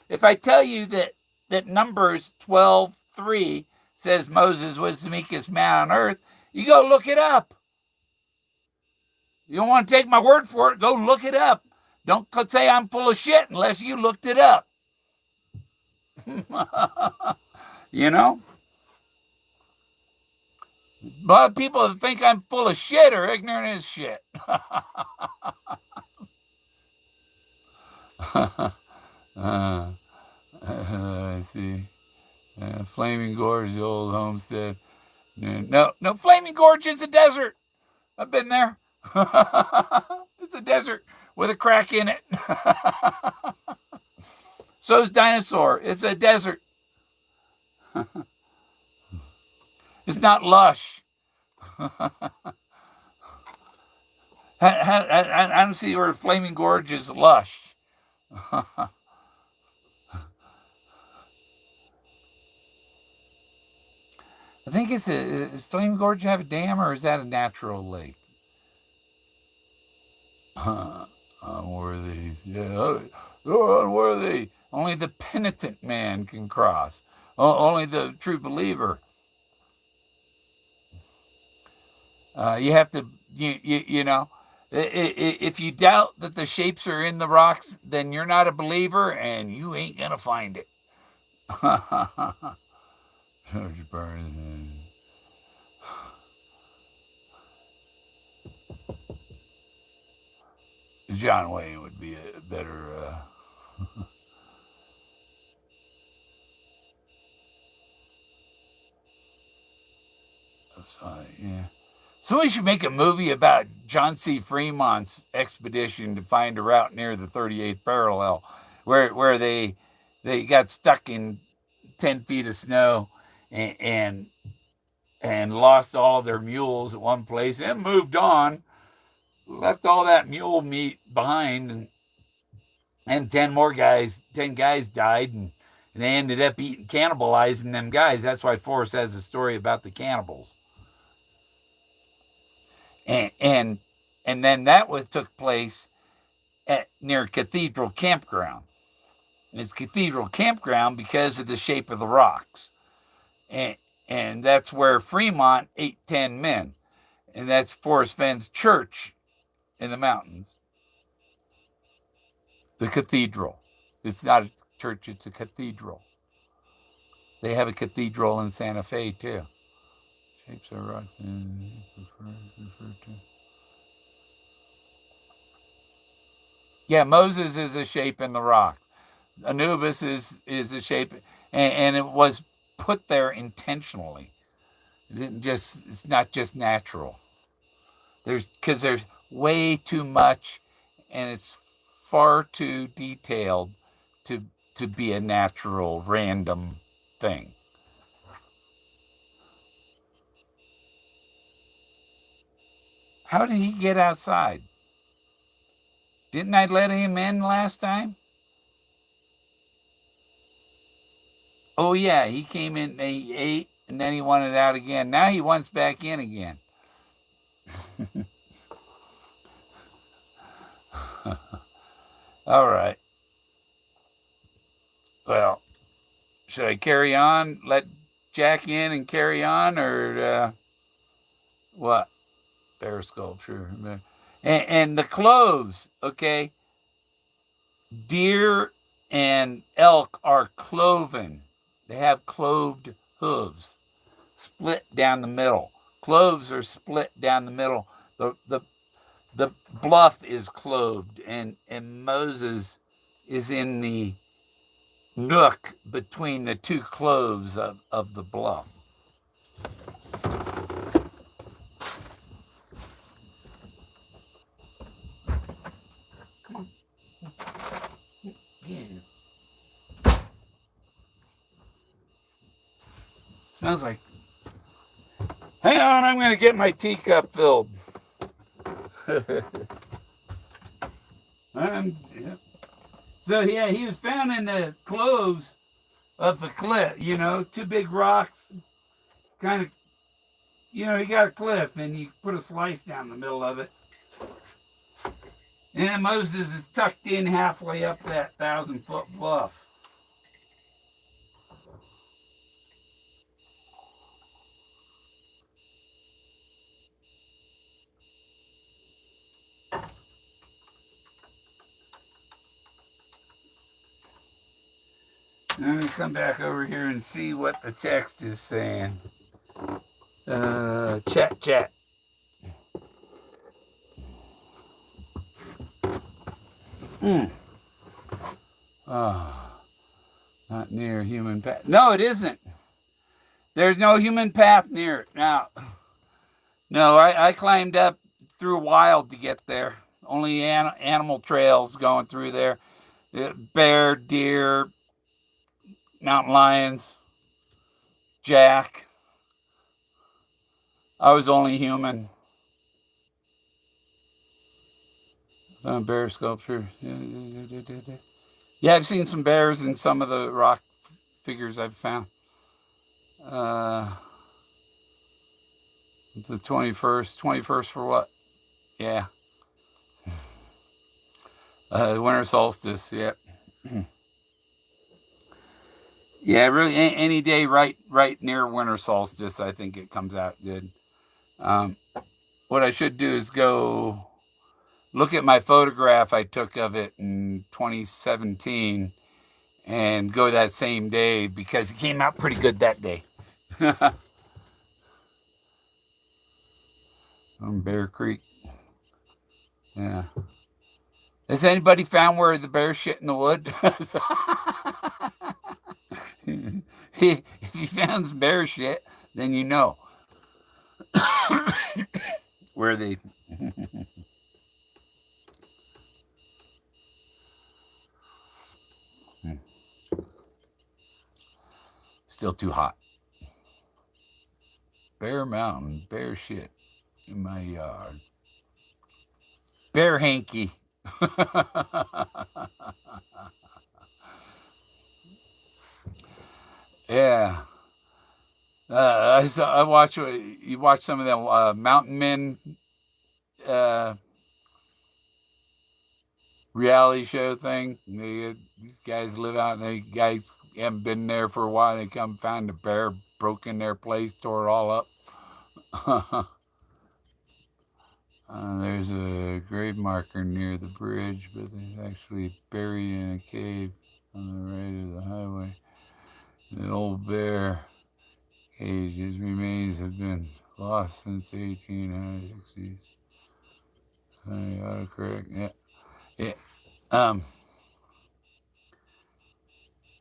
If I tell you that Numbers 12:3 says Moses was the meekest man on earth, you go look it up. You don't want to take my word for it, go look it up. Don't say I'm full of shit unless you looked it up. You know? A lot of people that think I'm full of shit are ignorant as shit. I see. Flaming Gorge, the old homestead. No, Flaming Gorge is a desert. I've been there. It's a desert with a crack in it. So's Dinosaur. It's a desert. It's not lush. I don't see where Flaming Gorge is lush. I think is Flaming Gorge have a dam, or is that a natural lake? Unworthy. Yeah, you're unworthy. Only the penitent man can cross. Only the true believer. You have to, if you doubt that the shapes are in the rocks, then you're not a believer, and you ain't gonna find it. George Burns. John Wayne would be a better. Yeah. Somebody should make a movie about John C. Fremont's expedition to find a route near the 38th parallel, where they got stuck in 10 feet of snow and lost all their mules at one place and moved on, left all that mule meat behind, and 10 guys died, and they ended up cannibalizing them guys. That's why Forrest has a story about the cannibals. And then that took place near Cathedral Campground. It's Cathedral Campground because of the shape of the rocks. And, and that's where Fremont ate 10 men. And that's Forrest Fenn's church in the mountains. The cathedral. It's not a church, it's a cathedral. They have a cathedral in Santa Fe, too. Shapes of rocks referred to. Yeah, Moses is a shape in the rocks. Anubis is a shape, and it was put there intentionally. It didn't just. It's not just natural. There's way too much, and it's far too detailed to be a natural random thing. How did he get outside? Didn't I let him in last time? Oh yeah, he came in, he ate, and then he wanted out again. Now he wants back in again. All right. Well, should I carry on? Let Jack in and carry on, or what? Bear sculpture. And the cloves, okay? Deer and elk are cloven. They have cloved hooves, split down the middle. Cloves are split down the middle. The bluff is cloved, and Moses is in the nook between the two cloves of the bluff. Come on. Yeah. Smells like. Hang on, I'm going to get my teacup filled. Yeah. So, yeah, he was found in the cloves of the cliff, two big rocks. Kind of, you got a cliff and you put a slice down the middle of it. And Moses is tucked in halfway up that 1,000-foot bluff. I'm going to come back over here and see what the text is saying. Chat. Oh, not near human path. No, it isn't. There's no human path near it. Now, no, I climbed up through wild to get there. Only animal trails going through there. Bear, deer, mountain lions, jack. I was only human. Found bear sculpture. Yeah, I've seen some bears in some of the rock figures I've found. The 21st. 21st for what? Yeah. Winter solstice, yeah. Yeah, really, any day right near winter solstice, I think it comes out good. What I should do is go look at my photograph I took of it in 2017 and go that same day because it came out pretty good that day. On Bear Creek. Yeah. Has anybody found where the bear shit in the wood? If you found some bear shit, then you know where they. Still too hot. Bear Mountain, bear shit in my yard. Bear hanky. Yeah. I watch. You watch some of them Mountain Men reality show thing. These guys live out, and they guys haven't been there for a while. They come find a bear, broke in their place, tore it all up. There's a grave marker near the bridge, but there's actually buried in a cave on the right of the highway. An old bear cage. His remains have been lost since the 1860s. Autocorrect. Yeah. Yeah. Um,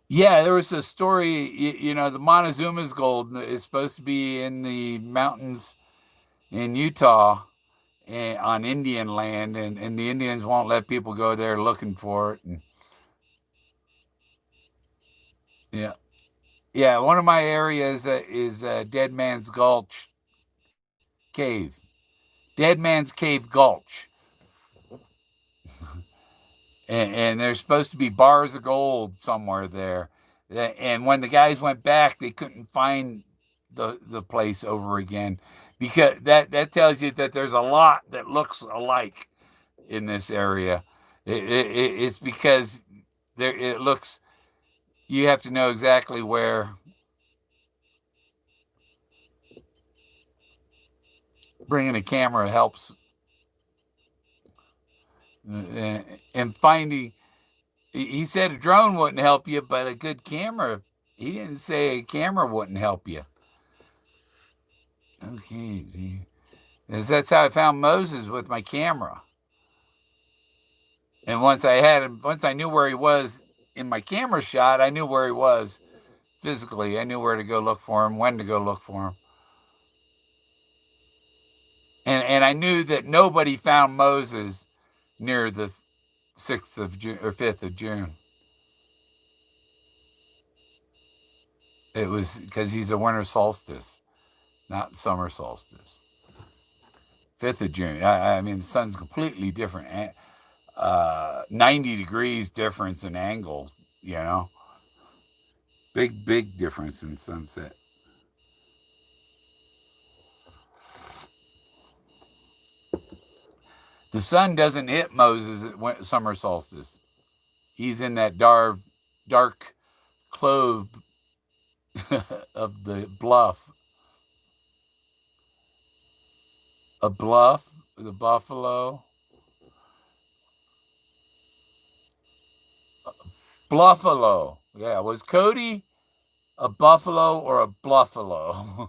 yeah, there was a story, the Montezuma's gold is supposed to be in the mountains in Utah on Indian land, and the Indians won't let people go there looking for it. And yeah, yeah, one of my areas is Dead Man's Gulch Cave. Dead Man's Cave Gulch. And there's supposed to be bars of gold somewhere there. And when the guys went back, they couldn't find the place over again, because that tells you that there's a lot that looks alike in this area. It's because there it looks. You have to know exactly where. Bringing a camera helps, and finding. He said a drone wouldn't help you, but a good camera. He didn't say a camera wouldn't help you. Okay, that's how I found Moses, with my camera. And once I knew where he was in my camera shot, I knew where he was physically. I knew where to go look for him, when to go look for him, and I knew that nobody found Moses near the 6th of June or 5th of June. It was because he's a winter solstice, not summer solstice. 5th of June. I mean, the sun's completely different. 90 degrees difference in angles, Big difference in sunset. The sun doesn't hit Moses at summer solstice. He's in that dark clove of the bluff. A bluff, the buffalo. Bluffalo. Yeah, was Cody a buffalo or a bluffalo?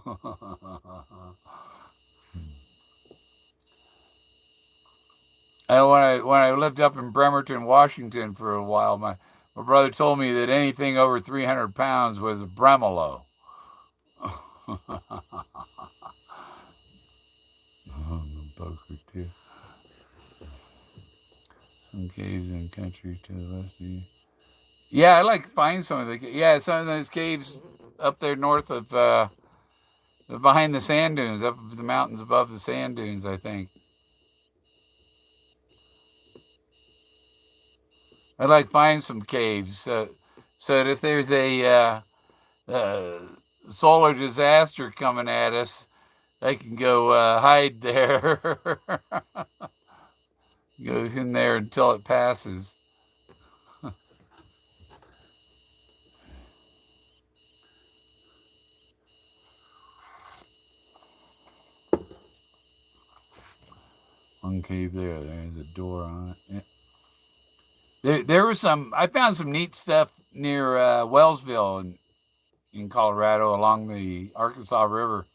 And when I lived up in Bremerton, Washington for a while, my brother told me that anything over 300 pounds was a bremolo. Poker too. Some caves in country to the west of you. Yeah, I like to find some of those caves up there north of behind the sand dunes, up the mountains above the sand dunes, I think. I'd like to find some caves, so that if there's a uh, solar disaster coming at us, I can go hide there. Go in there until it passes. One cave there. There's a door on it. Yeah. There was some. I found some neat stuff near Wellsville in Colorado along the Arkansas River.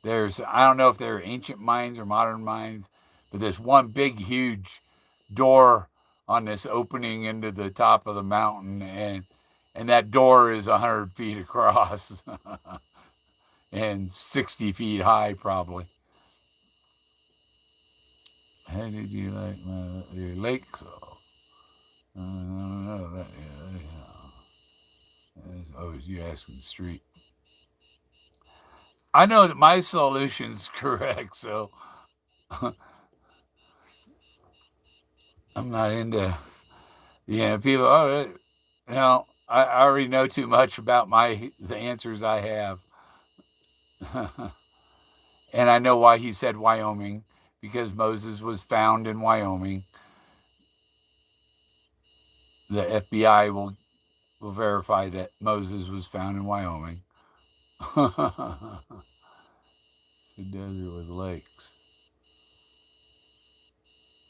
I don't know if they're ancient mines or modern mines, but there's one big, huge door on this opening into the top of the mountain, and that door is 100 feet across and 60 feet high, probably. How did you like your lake? So I don't know that. Oh, you asking the street? I know that my solution's correct, so I'm not into. Yeah, people. Oh, I already know too much about the answers I have, and I know why he said Wyoming, because Moses was found in Wyoming. the FBI will verify that Moses was found in Wyoming. It's a desert with lakes.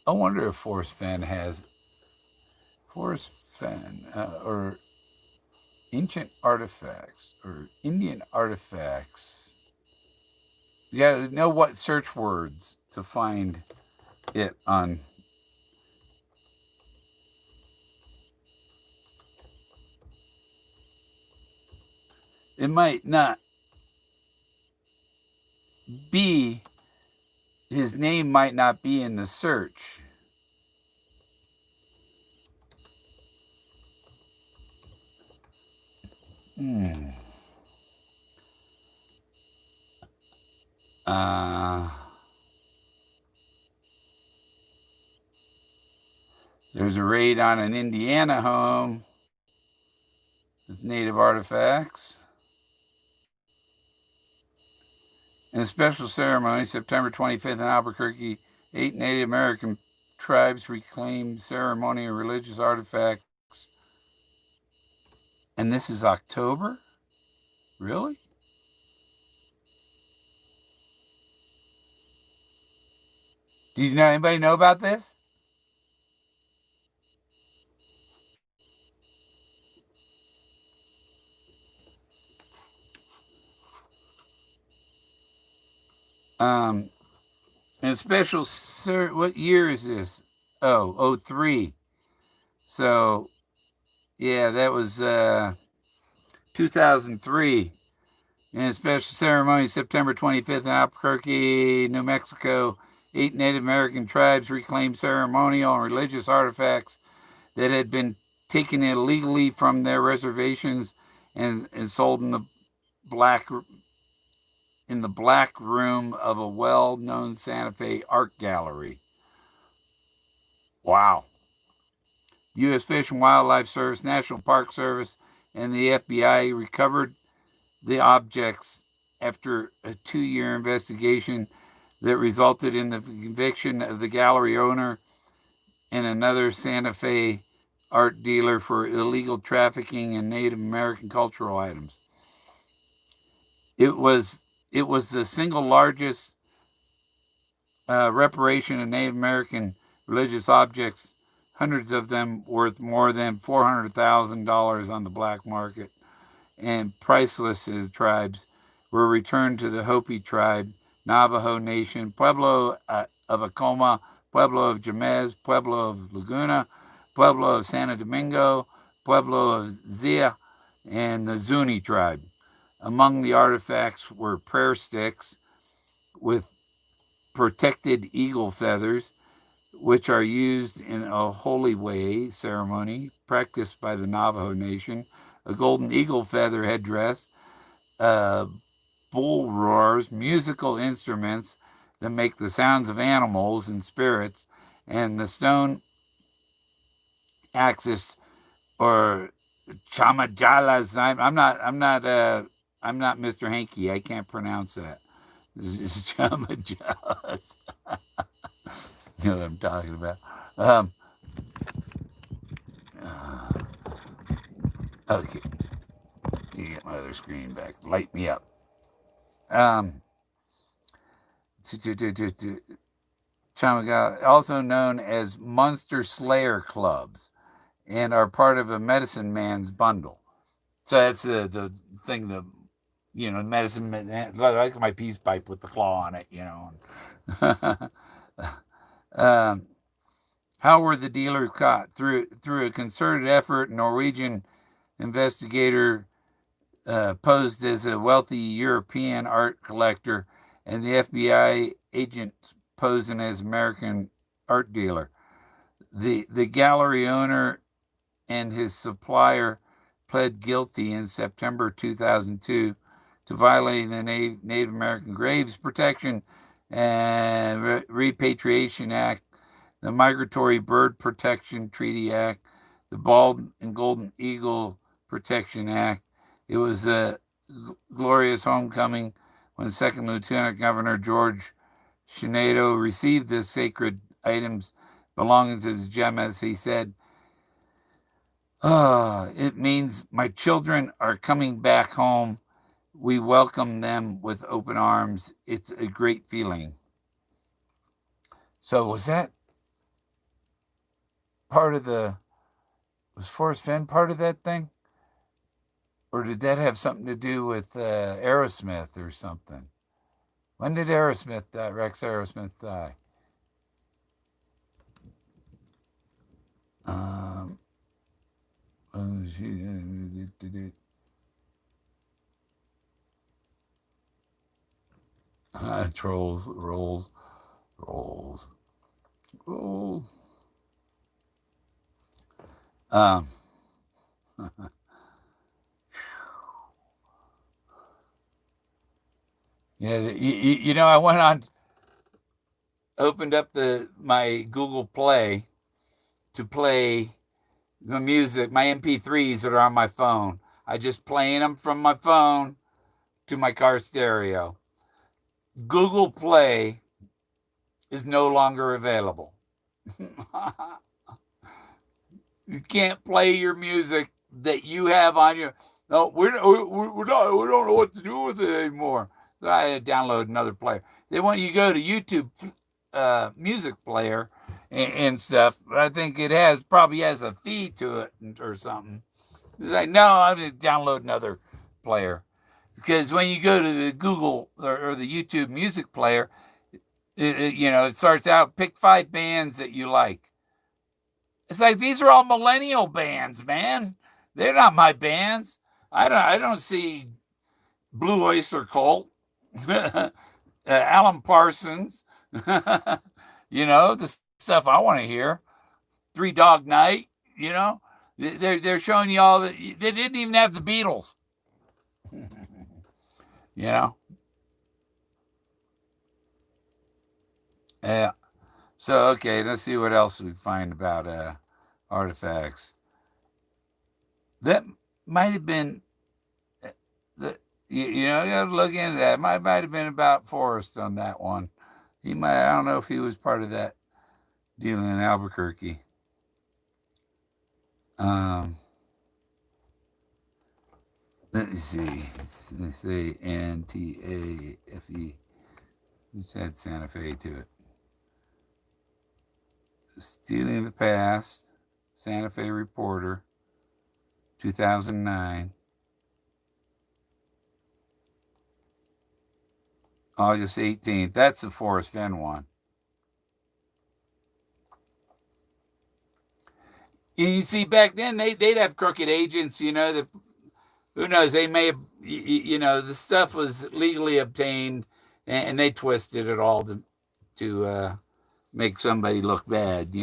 I wonder if Forrest Fenn has or ancient artifacts or Indian artifacts. You got to know what search words to find it on. It might not be, his name might not be in the search. There's a raid on an Indiana home with native artifacts. In a special ceremony, September 25th in Albuquerque, 8 Native American tribes reclaimed ceremonial and religious artifacts. And this is October? Really? Do you know anybody know about this? In a special what year is this? Oh, 03. So yeah, that was 2003. In a special ceremony, September 25th in Albuquerque, New Mexico, 8 Native American tribes reclaimed ceremonial and religious artifacts that had been taken illegally from their reservations and sold in the black room of a well-known Santa Fe art gallery. Wow. U.S. Fish and Wildlife Service, National Park Service, and the FBI recovered the objects after a 2-year investigation that resulted in the conviction of the gallery owner and another Santa Fe art dealer for illegal trafficking in Native American cultural items. It was the single largest reparation of Native American religious objects, hundreds of them worth more than $400,000 on the black market, and priceless as tribes, were returned to the Hopi tribe, Navajo Nation, Pueblo of Acoma, Pueblo of Jemez, Pueblo of Laguna, Pueblo of Santo Domingo, Pueblo of Zia, and the Zuni tribe. Among the artifacts were prayer sticks with protected eagle feathers, which are used in a holy way ceremony practiced by the Navajo Nation, a golden eagle feather headdress, bull roars, musical instruments that make the sounds of animals and spirits, and the stone axis or chamajalas. I'm not Mr. Hanky. I can't pronounce that. Chamajalas. You know what I'm talking about. Okay. You get my other screen back. Light me up. Chamagala, also known as Monster Slayer Clubs, and are part of a medicine man's bundle. So that's the thing, medicine man, like my peace pipe with the claw on it, How were the dealers caught? Through a concerted effort, Norwegian investigator posed as a wealthy European art collector, and the FBI agent posing as American art dealer. The gallery owner and his supplier pled guilty in September 2002 to violating the Native American Graves Protection and Repatriation Act, the Migratory Bird Protection Treaty Act, the Bald and Golden Eagle Protection Act. It was a glorious homecoming when Second Lieutenant Governor George Shinedo received the sacred items belonging to the gem, as he said, It means my children are coming back home. We welcome them with open arms. It's a great feeling. So was that part of was Forrest Fenn part of that thing? Or did that have something to do with Aerosmith or something? When did Aerosmith die? Rex Aerosmith die? Oh, trolls, rolls, rolls. Oh. Um, yeah, I went on, opened up my Google Play to play the music, my MP3s that are on my phone. I just playing them from my phone to my car stereo. Google Play is no longer available. You can't play your music that you have on your. No, we're not. We don't know what to do with it anymore. So I had to download another player. They want you to go to YouTube music player and stuff. But I think it probably has a fee to it or something. It's like, no, I'm going to download another player. Because when you go to the Google or the YouTube music player, it starts out, pick 5 bands that you like. It's like, these are all millennial bands, man. They're not my bands. I don't see Blue Oyster Cult, Alan Parsons, the stuff I want to hear. Three Dog Night, they're showing you all that they didn't even have the Beatles, you know. Yeah. So okay, let's see what else we find about artifacts. That might have been you got to look into that. Might have been about Forrest on that one. He might. I don't know if he was part of that deal in Albuquerque. Let me see. Let me say NTAFE. Just had Santa Fe to it. Stealing the Past, Santa Fe Reporter, 2009. August 18th. That's the Forrest Fenn one. You see, back then they'd have crooked agents, that who knows, they may have, the stuff was legally obtained and they twisted it all to make somebody look bad,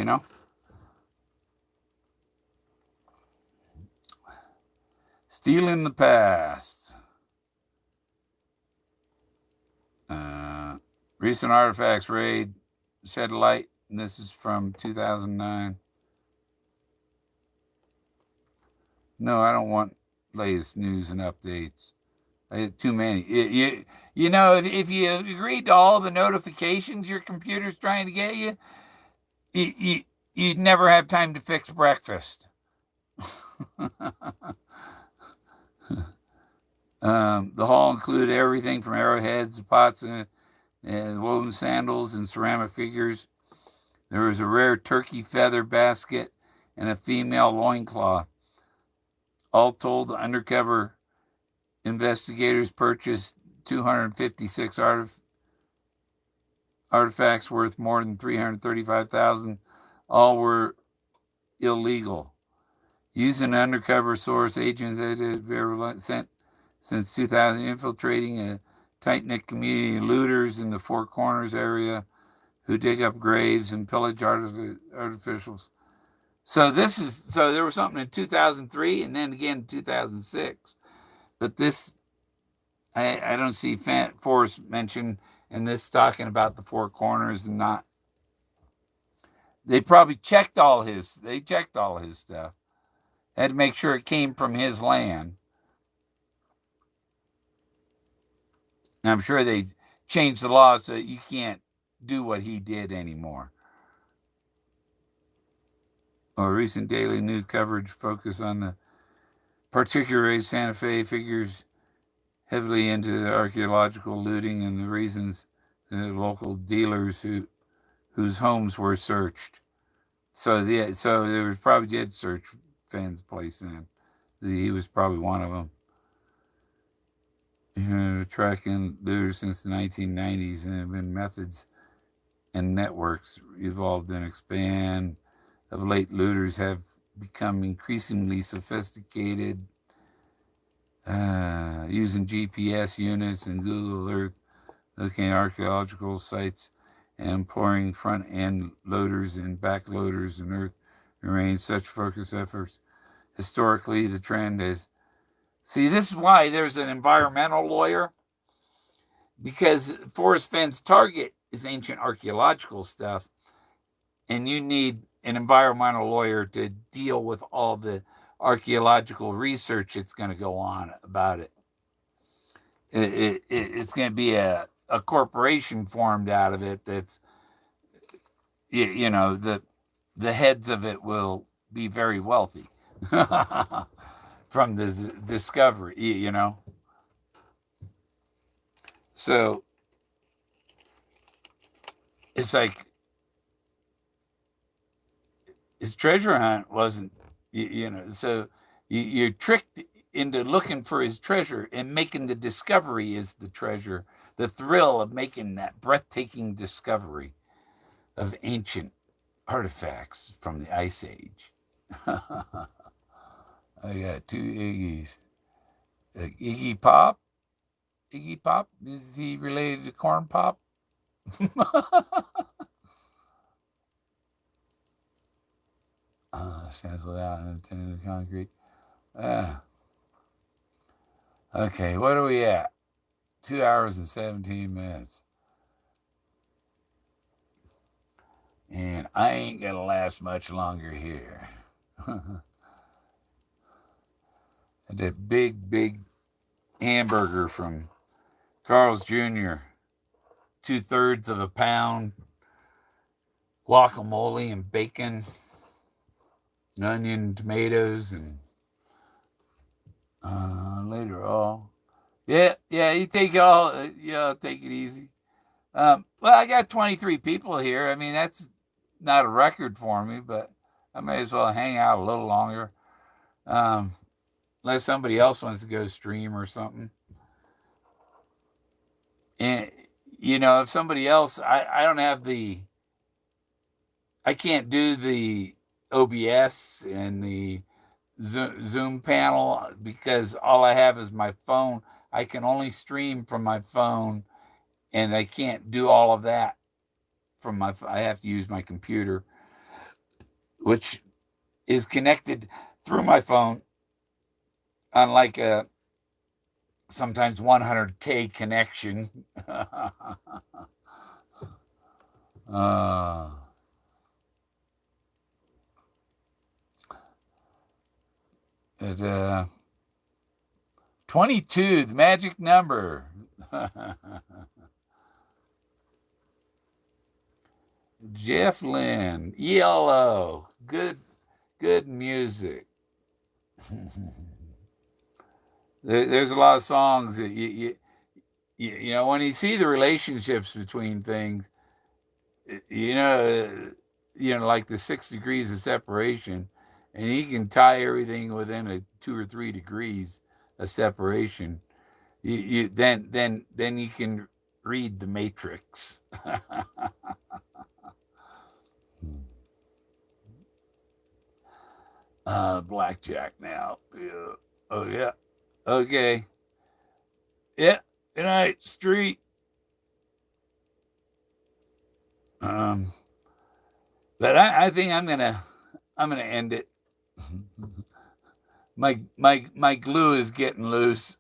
Stealing the Past. Recent artifacts raid shed light, and this is from 2009. No, I don't want latest news and updates. I had too many. If you agreed to all the notifications your computer's trying to get you'd never have time to fix breakfast. The haul included everything from arrowheads to pots and woven sandals and ceramic figures. There was a rare turkey feather basket and a female loincloth. All told, the undercover investigators purchased 256 artifacts worth more than $335,000. All were illegal. Using an undercover source, agents had sent since 2000, infiltrating a tight-knit community of looters in the Four Corners area who dig up graves and pillage artificials. So there was something in 2003 and then again in 2006. But this, I don't see Forrest mentioned in this talking about the Four Corners and not. They probably checked all his stuff. Had to make sure it came from his land. And I'm sure they changed the law so that you can't do what he did anymore. Well, recent daily news coverage focused on the particular Santa Fe figures heavily into the archaeological looting and the reasons the local dealers whose homes were searched. So they probably did search Fenn's place then. He was probably one of them. Tracking looters since the 1990s, and have been methods and networks evolved and expand. Of late, looters have become increasingly sophisticated, using GPS units and Google Earth, looking at archaeological sites and employing front-end loaders and back loaders and earth remains such focused efforts. Historically, the trend is... See, this is why there's an environmental lawyer, because Forrest Fenn's target is ancient archaeological stuff, and you need an environmental lawyer to deal with all the archaeological research that's going to go on about it. It's going to be a corporation formed out of it that's, the heads of it will be very wealthy from the discovery, So it's like his treasure hunt wasn't, so you're tricked into looking for his treasure, and making the discovery is the treasure. The thrill of making that breathtaking discovery of ancient artifacts from the Ice Age. I got two Iggy's. Iggy Pop? Iggy Pop? Is he related to Corn Pop? Stands without intended concrete. Okay, what are we at? 2 hours and 17 minutes. And I ain't going to last much longer here. That big hamburger from Carl's Jr., 2/3 of a pound, guacamole and bacon, onion, tomatoes, and later all. Yeah, you take it all. Take it easy. Well, I got 23 people here. I mean, that's not a record for me, but I may as well hang out a little longer. Unless somebody else wants to go stream or something. And, if somebody else, I don't have I can't do the OBS and the Zoom panel because all I have is my phone. I can only stream from my phone, and I can't do all of that from I have to use my computer, which is connected through my phone on like a sometimes 100K connection. At 22, the magic number. Jeff Lynn, ELO, good music. There's a lot of songs that when you see the relationships between things, like the 6 degrees of separation, and he can tie everything within a 2 or 3 degrees of separation. Then you can read the Matrix. Blackjack now. Oh yeah. Okay. Yeah. Good night, street. But I think I'm gonna end it. My glue is getting loose.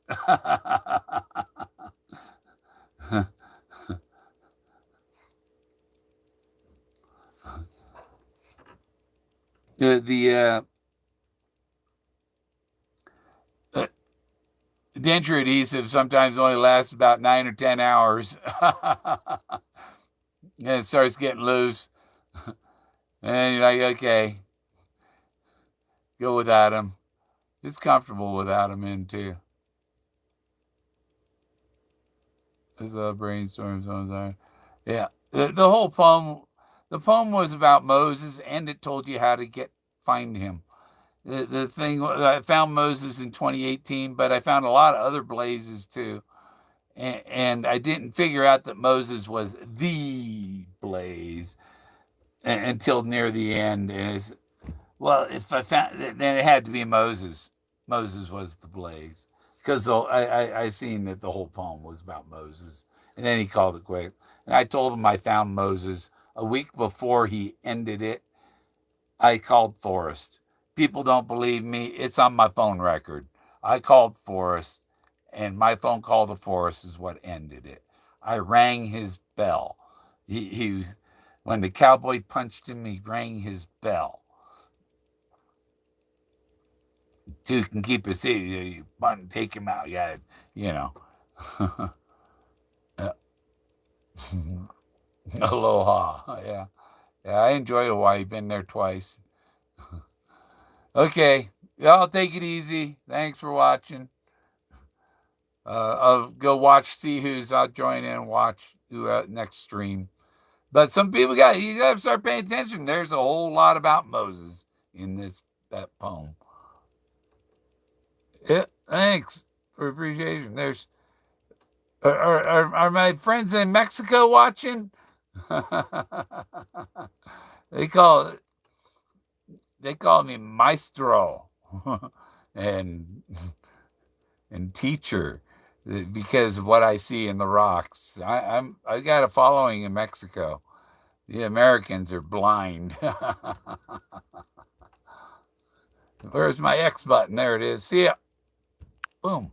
The denture adhesive sometimes only lasts about 9 or 10 hours. And it starts getting loose. And you're like, okay. go without him. It's comfortable without him in too. There's a brainstorm zones. Yeah, the whole poem. The poem was about Moses, and it told you how to find him. The thing I found Moses in 2018, but I found a lot of other blazes too, and I didn't figure out that Moses was the blaze until near the end. And it's well, if I found then it had to be Moses. Moses was the blaze because I seen that the whole poem was about Moses, and then he called it quick. And I told him I found Moses a week before he ended it. I called Forrest. People don't believe me. It's on my phone record. I called Forrest, and my phone call to Forrest is what ended it. I rang his bell. He was, when the cowboy punched him, he rang his bell. Two can keep a seat. You take him out. Yeah, you know. Aloha. Yeah. Yeah, I enjoy Hawaii. Been there twice. Okay. Y'all take it easy. Thanks for watching. I'll go watch, see who's. I'll join in and watch who next stream. But some people you got to start paying attention. There's a whole lot about Moses in that poem. Yeah, thanks for appreciation. There's are my friends in Mexico watching? they call me maestro and teacher because of what I see in the rocks. I got a following in Mexico. The Americans are blind. Where's my X button? There it is. See ya. Boom.